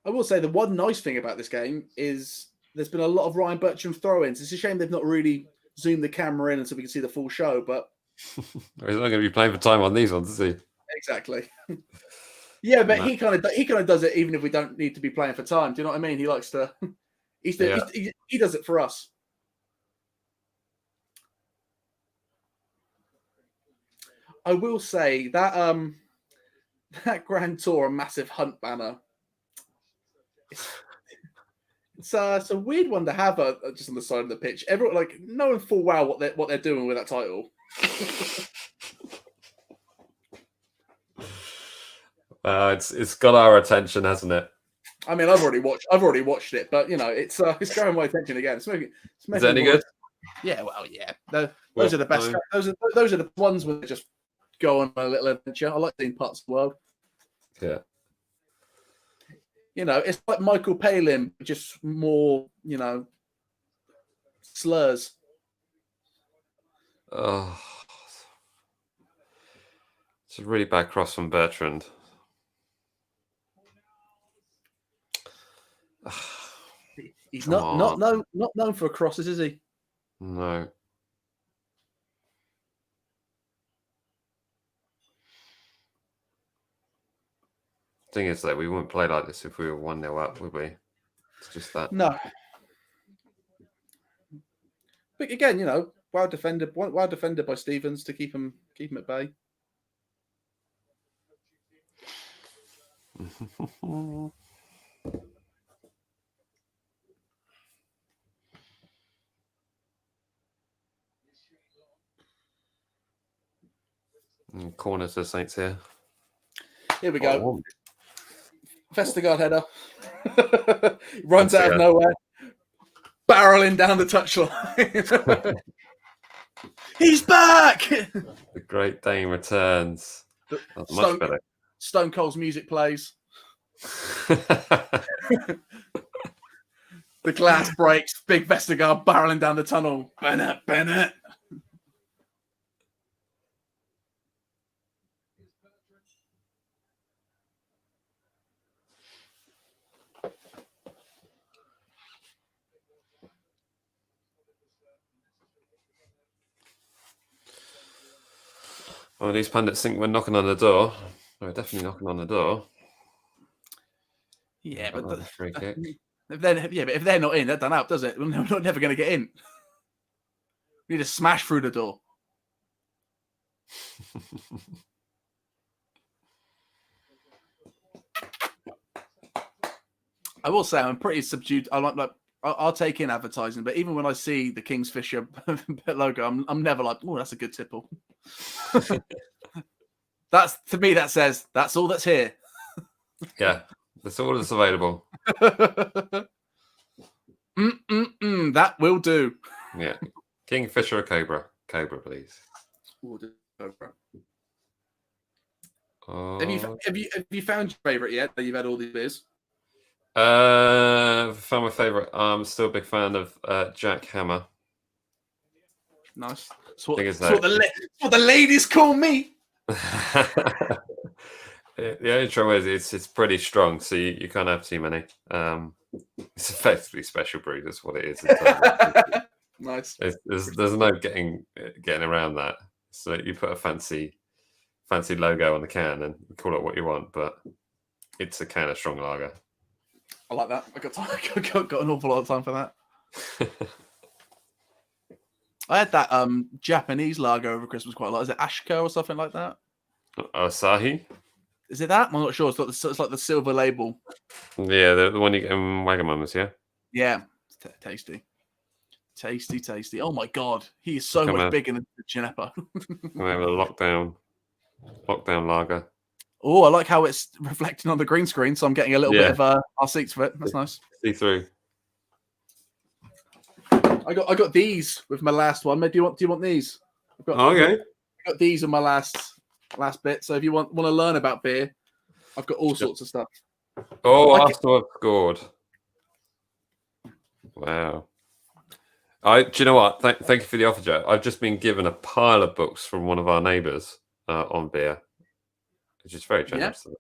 I will say the one nice thing about this game is there's been a lot of Ryan Bertram throw-ins. It's a shame they've not really zoomed the camera in so we can see the full show, but He's not going to be playing for time on these ones, is he? exactly. Yeah, but he kind of does it even if we don't need to be playing for time. Do you know what I mean? He likes to. He does it for us. I will say that that Grand Tour a massive hunt banner. It's a weird one to have just on the side of the pitch. Everyone knowing full well what they're doing with that title. It's got our attention, hasn't it? I mean, I've already watched it, but it's grabbing my attention again. Is it any good? Yeah, well, yeah. Those are the best. Those are the ones where they just go on a little adventure. I like seeing parts of the world. Yeah. It's like Michael Palin, just more, slurs. Oh, it's a really bad cross from Bertrand. He's not known for crosses, is he? No. Thing is that we wouldn't play like this if we were 1-0 up, would we? It's just that. No. But again, well defended by Stevens to keep him at bay. Corner to Saints here. Here we go. Vestergaard header. Runs out of nowhere. Barreling down the touchline. He's back! The Great Dane returns. That's much better. Stone Cold's music plays. The glass breaks. Big Vestergaard barreling down the tunnel. Bennett. Well, these pundits think we're knocking on the door. We're definitely knocking on the door. Yeah, but free kick. But if they're not in, that doesn't help, does it? We're never going to get in. We need to smash through the door. I will say I'm pretty subdued. I'll take in advertising, but even when I see the Kingsfisher logo, I'm never like, oh, that's a good tipple. That's to me that says that's all that's here. Yeah, that's all that's available. That will do. Yeah, Kingfisher or Cobra? Cobra, please. We'll do Cobra. Oh. Have you found your favourite yet? That you've had all these beers. Found my favourite. I'm still a big fan of Jack Hammer. Nice. That's what the ladies call me. The only trouble is it's pretty strong, so you can't have too many. It's effectively special brew. That's what it is. Nice. There's no getting around that. So you put a fancy logo on the can and call it what you want, but it's a can of strong lager. I like that. I got an awful lot of time for that. I had that Japanese lager over Christmas quite a lot. Is it Ashiko or something like that? Asahi? Is it that? I'm not sure. It's like the silver label. Yeah, the one you get in Wagamama's, yeah? Yeah. Tasty. Tasty. Oh my God. He is so much bigger than Gineppo. We have a lockdown lager. Oh, I like how it's reflecting on the green screen, so I'm getting a little bit of our seats for it. That's nice. See through. I got these with my last one. Do you want these? Okay. I got these in my last bit. So if you want to learn about beer, I've got all sorts of stuff. Oh, Arsenal have scored. Wow. Do you know what? Thank you for the offer, Joe. I've just been given a pile of books from one of our neighbours on beer, which is very generous. Yeah.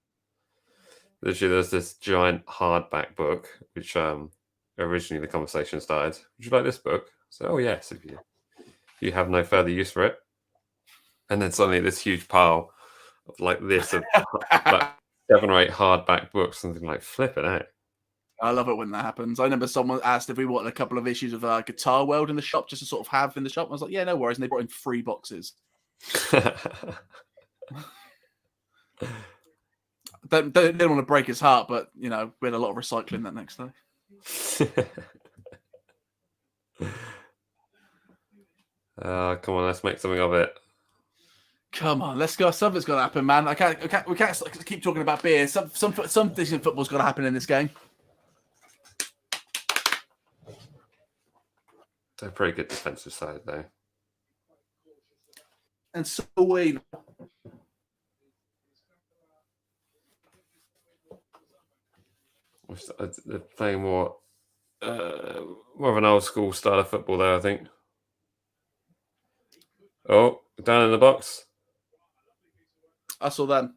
Literally, there's this giant hardback book, which originally the conversation started. Would you like this book? So, oh yes, if you have no further use for it. And then suddenly this huge pile of like this of like 7 or 8 hardback books, something like flipping out. I love it when that happens. I remember someone asked if we wanted a couple of issues of Guitar World in the shop, just to sort of have in the shop. I was like, yeah, no worries. And they brought in 3 boxes. Don't want to break his heart, but you know, we had a lot of recycling that next day. Come on, let's make something of it. Come on, let's go. Something's got to happen, man. We can't keep talking about beer. Some decent football's got to happen in this game. They're a pretty good defensive side, though. And so we. They're playing more of an old school style of football, there, I think. Oh, down in the box. I saw them.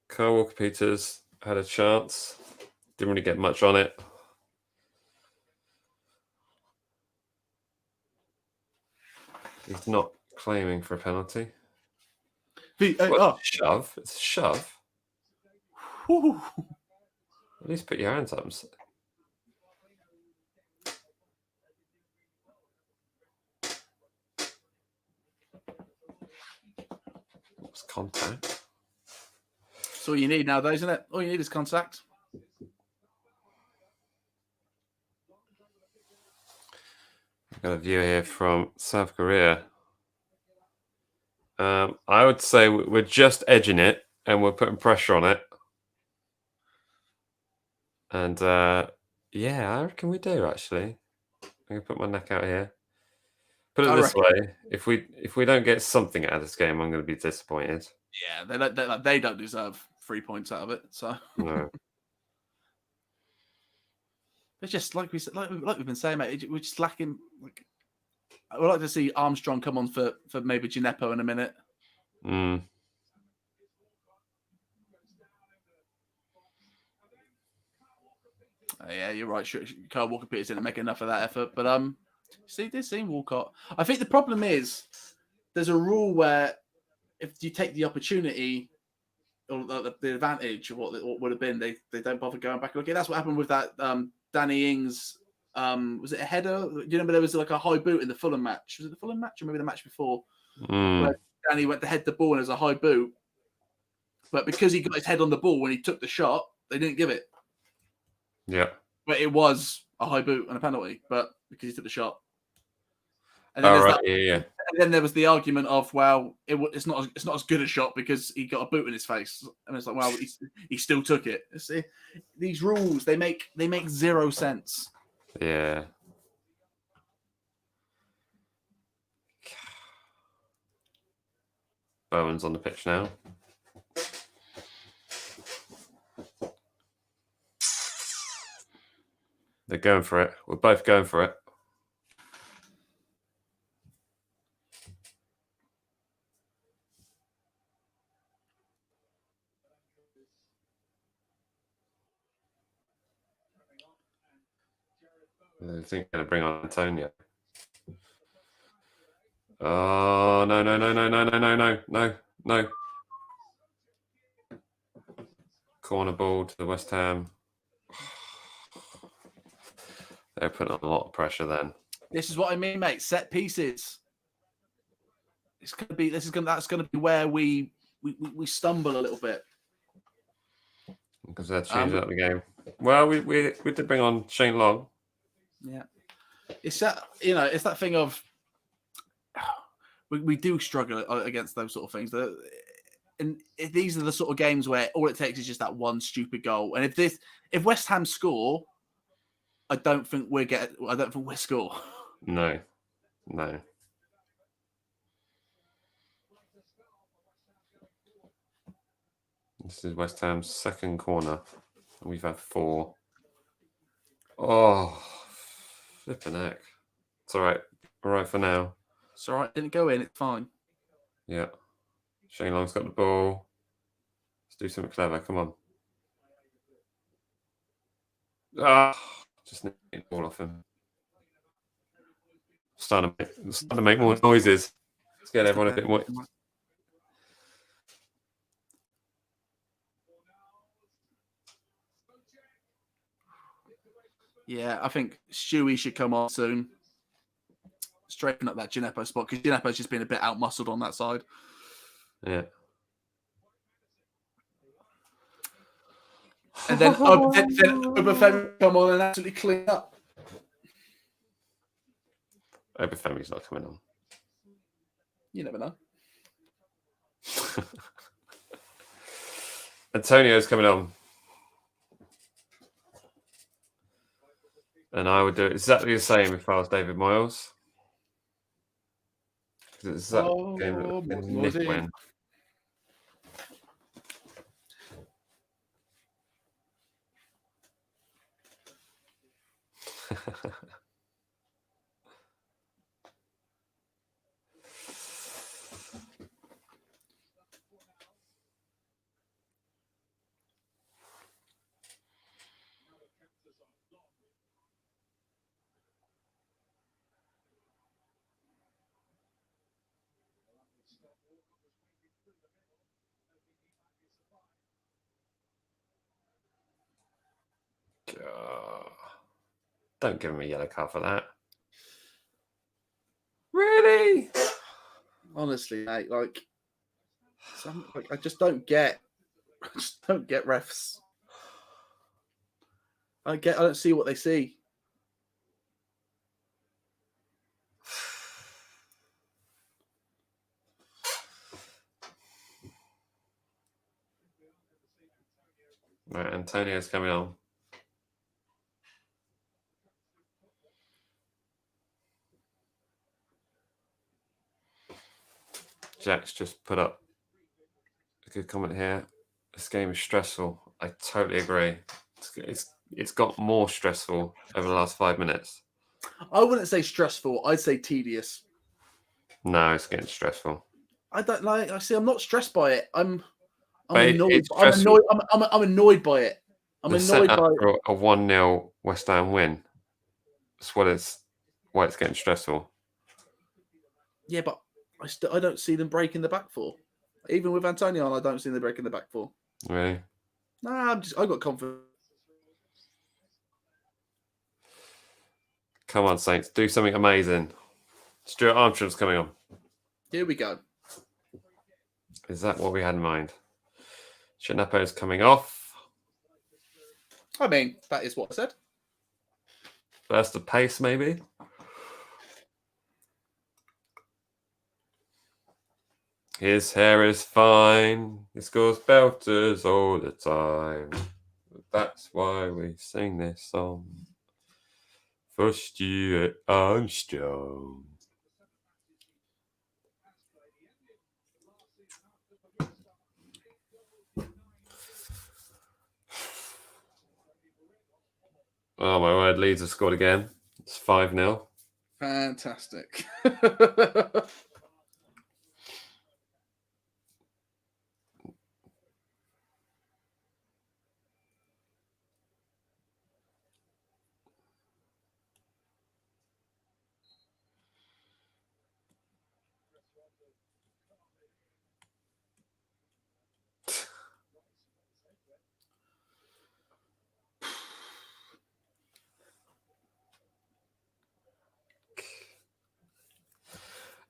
Kyle Walker-Peters had a chance. Didn't really get much on it. He's not claiming for a penalty. Shove. It's a shove. Woo. At least put your hands up. What's contact? That's all you need nowadays, isn't it? All you need is contact. I've got a view here from South Korea. I would say we're just edging it and we're putting pressure on it. And yeah, I reckon we do actually. I'm gonna put my neck out here. Put it this way: if we don't get something out of this game, I'm going to be disappointed. Yeah, they don't deserve 3 points out of it. So no. It's just like we said, like we've been saying, mate. We're just lacking. I would like to see Armstrong come on for maybe Gineppo in a minute. Yeah, you're right. Sure, Kyle Walker-Peters didn't make enough of that effort, but see, this seen Walcott. I think the problem is there's a rule where if you take the opportunity or the advantage of what would have been, they don't bother going back and looking. That's what happened with that Danny Ings. Was it a header? Do you remember there was like a high boot in the Fulham match? Was it the Fulham match or maybe the match before? Where Danny went to head the ball and there's a high boot, but because he got his head on the ball when he took the shot, they didn't give it. Yeah. But it was a high boot and a penalty, but because he took the shot. And then, and then there was the argument of, well, it's not as good a shot because he got a boot in his face. And it's like, well, he still took it. These rules, they make 0 sense. Yeah. Bowen's on the pitch now. They're going for it. We're both going for it. I think they're going to bring on Antonio. Oh, no. Corner ball to the West Ham. They're putting on a lot of pressure then. This is what I mean, mate. Set pieces. It's going to be. That's going to be where we stumble a little bit. Because they're changing up the game. Well, we did bring on Shane Long. Yeah, it's that it's that thing of we do struggle against those sort of things. And these are the sort of games where all it takes is just that one stupid goal. And if West Ham score, I don't think we score. No. This is West Ham's second corner. We've had 4. Oh, flipping heck. It's all right. All right for now. It's all right. Didn't go in. It's fine. Yeah. Shane Long's got the ball. Let's do something clever. Come on. Ah, just need the ball off him. Starting to make more noises. Let's get everyone a bit more. Yeah, I think Stewie should come on soon. Straighten up that Gineppo spot because Gineppo's just been a bit out-muscled on that side. Yeah. And then Obafemi come on and absolutely clean up. Obafemi's not coming on. You never know. Antonio's coming on. And I would do exactly the same if I was David Moyes. Because it's that game that Nick win. Don't give him a yellow card for that. Really? Honestly, mate, like I just don't get refs. I don't see what they see. Right, Antonio's coming on. Jack's just put up a good comment here. This game is stressful. I totally agree. It's got more stressful over the last 5 minutes. I wouldn't say stressful. I'd say tedious. No, it's getting stressful. I don't like. I see. I'm not stressed by it. I'm But annoyed. it's I'm stressful. annoyed. I'm annoyed by it. I'm The annoyed setup by for a 1-0 West Ham win. That's why it's getting stressful. Yeah, but I don't see them breaking the back four. Even with Antonio, I don't see them breaking the back four. Really? Nah, I got confidence. Come on, Saints. Do something amazing. Stuart Armstrong's coming on. Here we go. Is that what we had in mind? Gineppo's coming off. I mean, that is what I said. Burst of pace, maybe. His hair is fine. He scores belters all the time. That's why we sing this song. For Stuart Armstrong. Oh my word, Leeds have scored again. It's 5-0. Fantastic.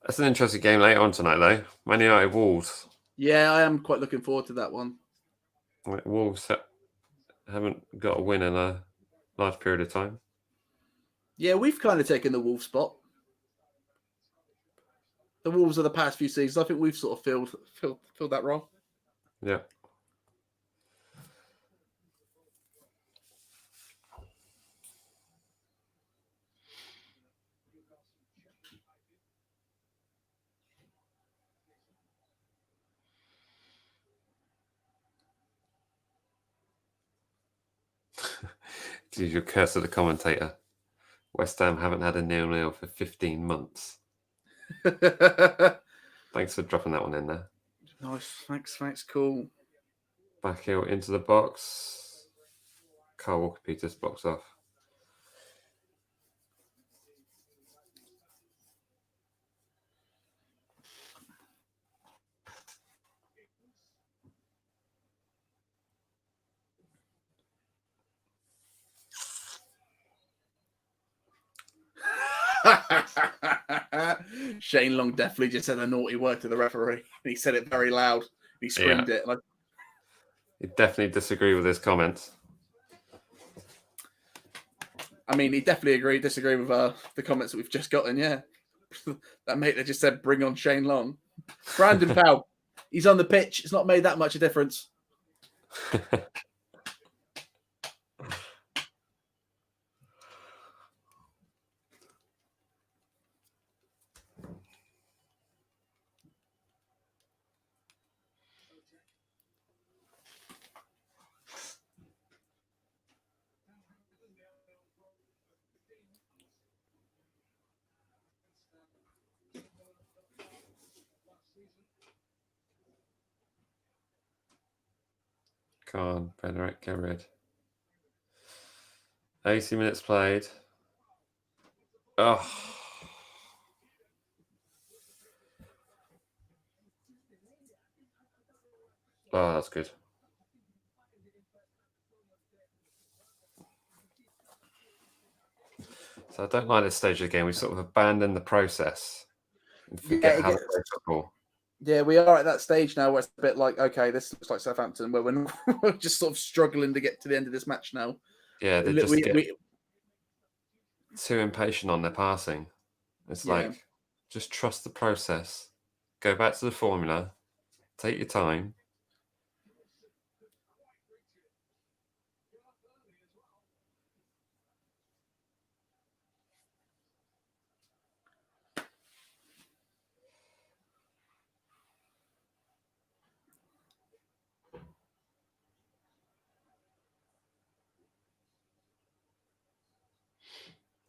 That's an interesting game later on tonight, though. Man United Wolves. Yeah, I am quite looking forward to that one. Wolves haven't got a win in a large period of time. Yeah, we've kind of taken the Wolves spot. The Wolves of the past few seasons, I think we've sort of filled that role. Yeah. Use your curse of the commentator. West Ham haven't had a 0-0 for 15 months. Thanks for dropping that one in there. Nice. Thanks. Cool. Back heel into the box. Carl Walker-Peters box off. Shane Long definitely just said a naughty word to the referee. He said it very loud. He screamed it. Like, You definitely disagree with his comments. I mean, he definitely disagree with the comments that we've just gotten. Yeah, that mate that just said, "Bring on Shane Long." Brandon Powell, he's on the pitch. It's not made that much a difference. Come on, Benedict, get rid. 80 minutes played. Oh. Oh, that's good. So I don't like this stage of the game. We sort of abandon the process and forget how to play football. Yeah, we are at that stage now where it's a bit like, okay, this looks like Southampton, where we're just sort of struggling to get to the end of this match now. Yeah, they just get too impatient on their passing. It's like, just trust the process. Go back to the formula. Take your time.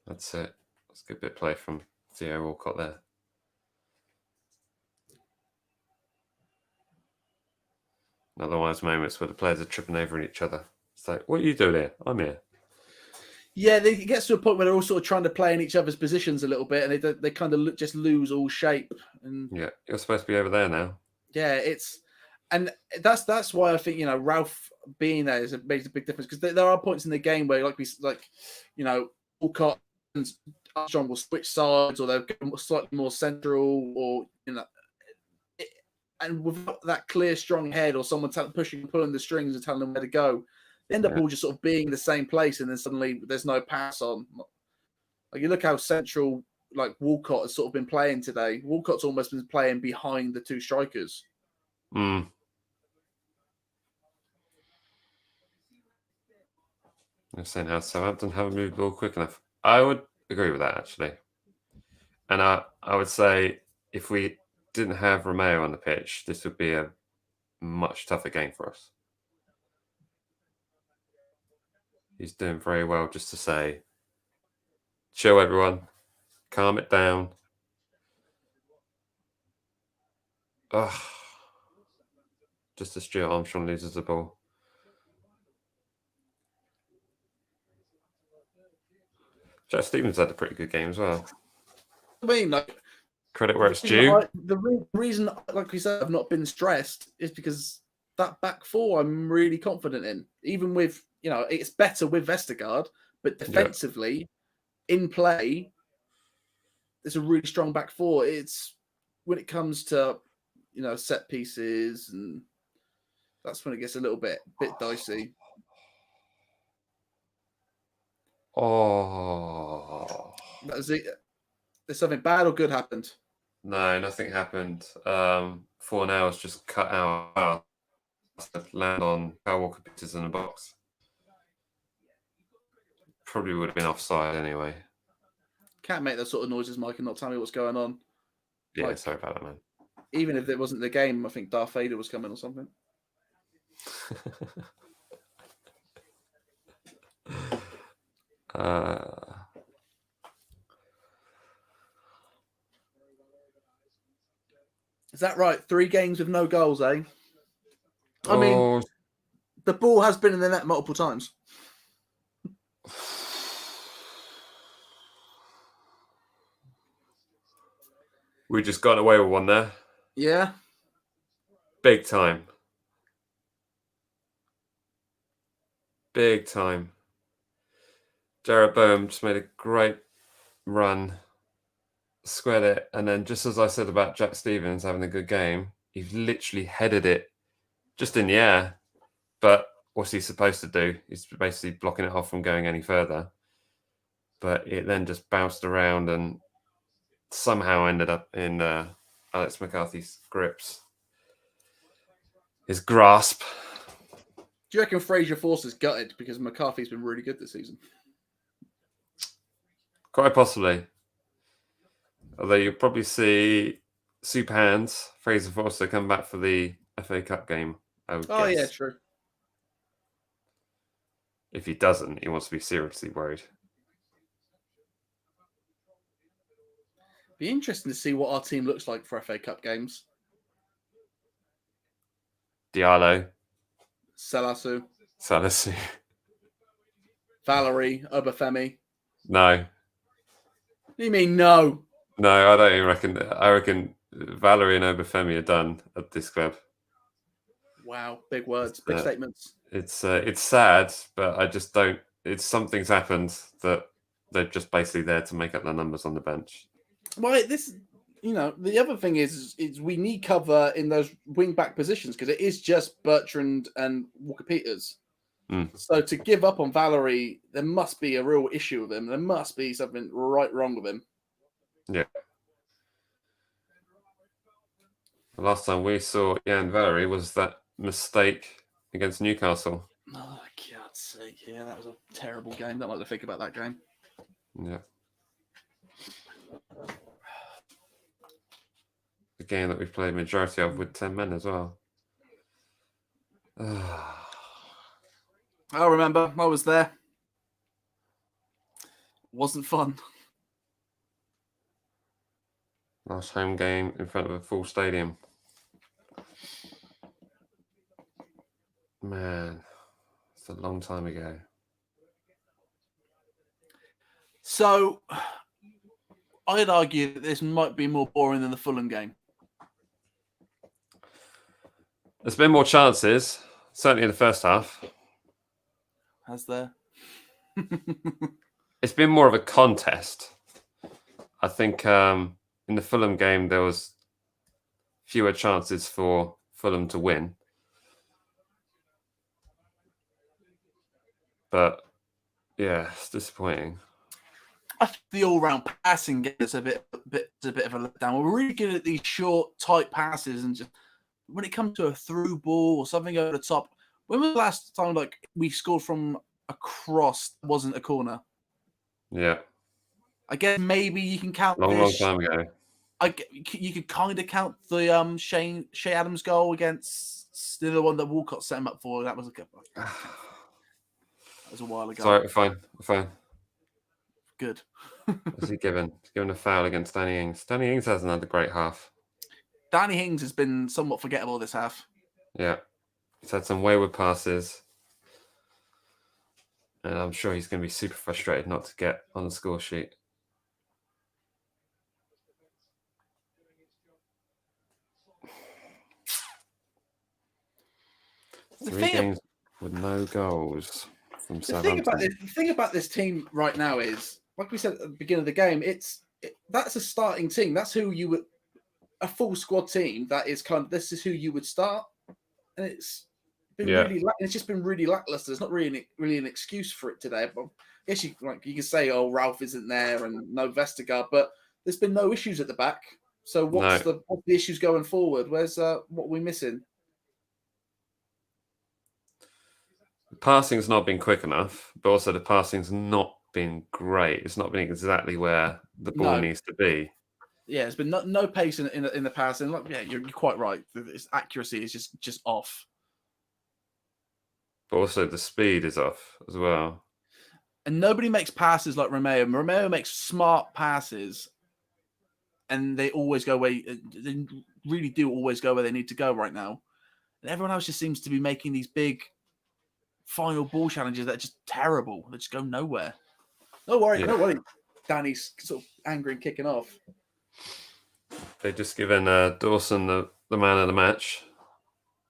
That's it. That's a good bit of play from Theo Walcott there. Another one of those moments where the players are tripping over each other. It's like, what are you doing here? I'm here. Yeah, it gets to a point where they're all sort of trying to play in each other's positions a little bit, and they kind of just lose all shape. And yeah, you're supposed to be over there now. Yeah, that's why I think Ralph being there makes a big difference, because there are points in the game where Walcott and Armstrong will switch sides, or they'll go slightly more central, or and without that clear, strong head, or someone pushing and pulling the strings and telling them where to go, they end up all just sort of being in the same place, and then suddenly there's no pass on. Like, you look how central Walcott has sort of been playing today. Walcott's almost been playing behind the two strikers. You're saying how Southampton haven't moved the ball quick enough. I would agree with that, actually. And I would say if we didn't have Romeo on the pitch, this would be a much tougher game for us. He's doing very well just to say, chill, everyone. Calm it down. Ugh. Just as Stuart Armstrong loses the ball. Jack Stevens had a pretty good game as well. I mean, credit where it's due. The reason, like we said, I've not been stressed is because that back four I'm really confident in. Even with, it's better with Vestergaard, but defensively, in play, it's a really strong back four. It's when it comes to, set pieces, and that's when it gets a little bit dicey. Oh. That's it. There's something bad or good happened? No, nothing happened. 4-0's just cut out. Land on Kyle Walker-Peters in the box. Probably would have been offside anyway. Can't make those sort of noises, Mike, and not tell me what's going on. Yeah, sorry about that, man. Even if it wasn't the game, I think Darth Vader was coming or something. Is that right? 3 games with no goals, eh? I mean, Oh, the ball has been in the net multiple times. we just got away with one there. Yeah. Big time. Big time. Jared Boehm just made a great run, squared it, and then just as I said about Jack Stevens having a good game, he's literally headed it just in the air. But what's he supposed to do? He's basically blocking it off from going any further. But it then just bounced around and somehow ended up in Alex McCarthy's grips. His grasp. Do you reckon Fraser Force is gutted because McCarthy's been really good this season? Quite possibly. Although you'll probably see Super Hands, Fraser Forster come back for the FA Cup game. I would guess. Yeah, true. If he doesn't, he wants to be seriously worried. Be interesting to see what our team looks like for FA Cup games. Diallo, Selasu, Salisu. Valerie, Obafemi. No. What do you mean no? No, I don't even reckon. I reckon Valerie and Obafemi are done at this club. Wow, big words, big statements. It's sad, but I just don't. It's something's happened that they're just basically there to make up their numbers on the bench. Well, the other thing is we need cover in those wing back positions because it is just Bertrand and Walker Peters. So to give up on Valerie, there must be a real issue with him. There must be something wrong with him. Yeah. The last time we saw Jan Valerie was that mistake against Newcastle. Oh, God's sake. Yeah, that was a terrible game. Don't like to think about that game. Yeah. The game that we've played majority of with 10 men as well. I remember. I was there. Wasn't fun. Last home game in front of a full stadium. Man, it's a long time ago. So, I'd argue that this might be more boring than the Fulham game. There's been more chances, certainly in the first half. Has there? It's been more of a contest. I think in the Fulham game, there was fewer chances for Fulham to win. But, yeah, it's disappointing. I think the all-round passing game is a bit of a letdown. We're really good at these short, tight passes, and just when it comes to a through ball or something over the top. When was the last time we scored from a cross that wasn't a corner? Yeah. I guess maybe you can count Long time ago. You could kind of count the Shea Adams goal against the one that Walcott set him up for. That was that was a while ago. Sorry, fine. Good. What's he given? He's given a foul against Danny Ings. Danny Ings hasn't had a great half. Danny Ings has been somewhat forgettable this half. Yeah. He's had some wayward passes. And I'm sure he's going to be super frustrated not to get on the score sheet. Three games with no goals from Southampton. The thing about this team right now is, like we said at the beginning of the game, that's a starting team. That's who you would, a full squad team. That is this is who you would start, and it's been it's just been really lackluster. There's not really an excuse for it today. But yes, you can say, oh, Ralph isn't there and no Vestergaard, but there's been no issues at the back. So what's the issues going forward? Where's what are we missing? The passing's not been quick enough, but also the passing's not been great. It's not been exactly where the ball needs to be. Yeah, there's been no pace in the passing. You're quite right. Its accuracy is just off. But also the speed is off as well. And nobody makes passes like Romeo. Romeo makes smart passes. and they always go where they really do always go where they need to go right now. And everyone else just seems to be making these big final ball challenges that are just terrible. They just go nowhere. No worry, no worry. Danny's sort of angry and kicking off. They've just given Dawson the man of the match,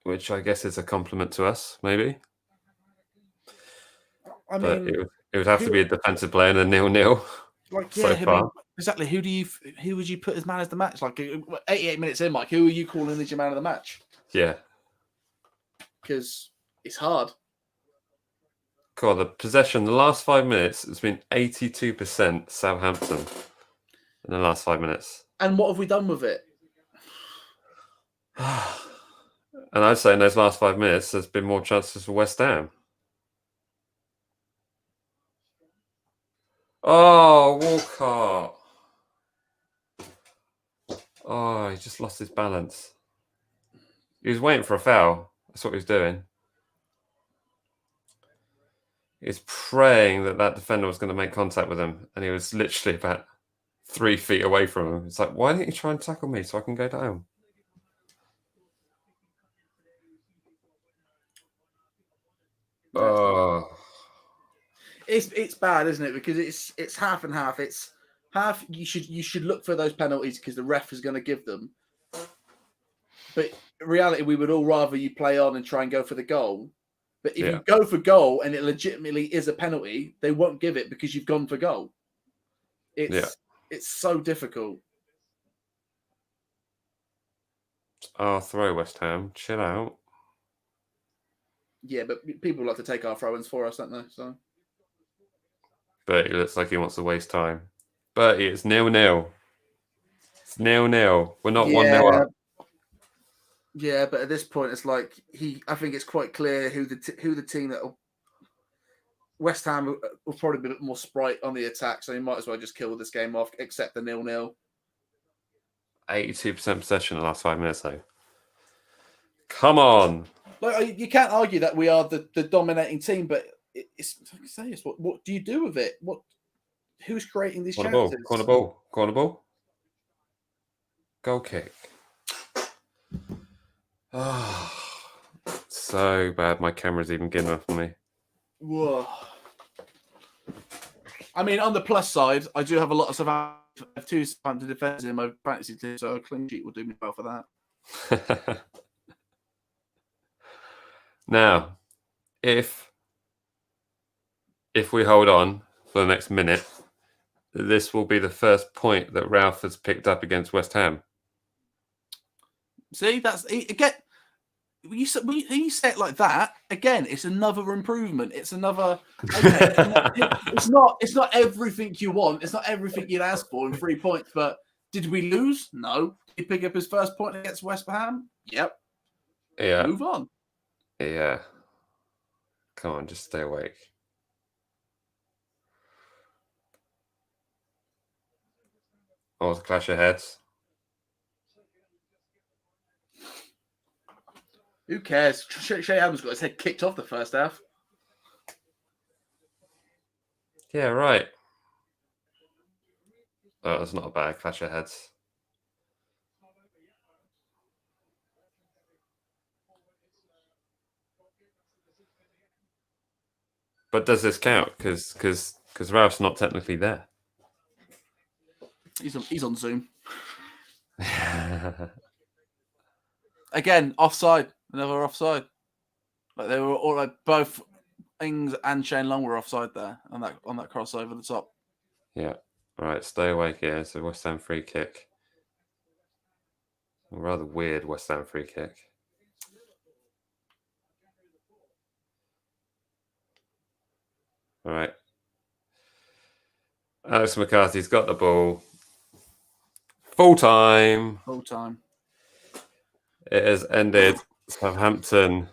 which I guess is a compliment to us, maybe. I mean, it would have to be a defensive player and a 0-0. Like, so far. Exactly. Who would you put as man of the match? Like 88 minutes in, Mike. Who are you calling as your man of the match? Yeah, because it's hard. God, the possession, the last 5 minutes has been 82% Southampton in the last 5 minutes. And what have we done with it? And I'd say in those last 5 minutes, there's been more chances for West Ham. Oh, Walcott. Oh, he just lost his balance. He was waiting for a foul. That's what he was doing. He was praying that defender was going to make contact with him, and he was literally about 3 feet away from him. It's like, why didn't you try and tackle me so I can go down? Oh, it's bad, isn't it? Because it's half and half. It's half you should look for those penalties because the ref is going to give them. But in reality, we would all rather you play on and try and go for the goal. But if you go for goal and it legitimately is a penalty, they won't give it because you've gone for goal. It's so difficult. oh, throw West Ham. Chill out. Yeah, but people like to take our throw-ins for us, don't they? So, But it looks like he wants to waste time. But it's 0-0. It's 0-0. We're not 1-0 up. Yeah, but at this point, it's like I think it's quite clear who the team that West Ham will probably be a bit more sprite on the attack, so you might as well just kill this game off, except the 0-0. 82% possession in the last 5 minutes, though. Come on. Like, you can't argue that we are the dominating team, but it's like I say, it's what do you do with it? Who's creating these chances? Corner ball. Goal kick. Oh, so bad. My camera's even getting up on me. Whoa. I mean, on the plus side, I do have a lot of Southampton. I have 2 Southampton defenders in my fantasy team, so a clean sheet will do me well for that. Now, if we hold on for the next minute, this will be the first point that Ralph has picked up against West Ham. See, that's again. When you say it like that, again, it's another improvement. It's another. Okay, it's not everything you want. It's not everything you'd ask for in 3 points. But did we lose? No. Did he pick up his first point against West Ham? Yep. Yeah. Move on. Yeah. Come on, just stay awake. Oh, it's a clash of heads. Who cares? Shea Adams got his head kicked off the first half. Yeah, right. Oh, that's not a bad clash of heads. But does this count? Because Ralph's not technically there. He's on Zoom. Again, offside. Another offside. Like they were all like both Ings and Shane Long were offside there on that cross over the top. Yeah. Right, stay awake here. It's a West Ham free kick. A rather weird West Ham free kick. All right. Alex McCarthy's got the ball. Full time. Full time. It has ended. Southampton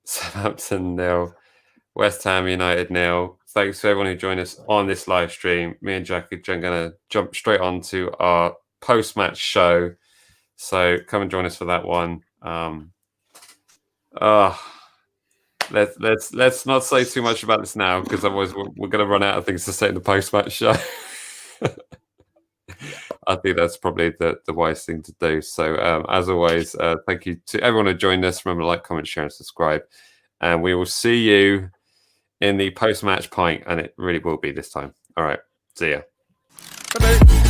0, West Ham United 0. Thanks to everyone who joined us on this live stream. Me and Jack are going to jump straight on to our post-match show. So come and join us for that one. Let's not say too much about this now because otherwise we're going to run out of things to say in the post-match show. I think that's probably the wise thing to do. So as always, thank you to everyone who joined us. Remember, like, comment, share, and subscribe. And we will see you in the post-match pint, and it really will be this time. All right, see ya. Bye-bye.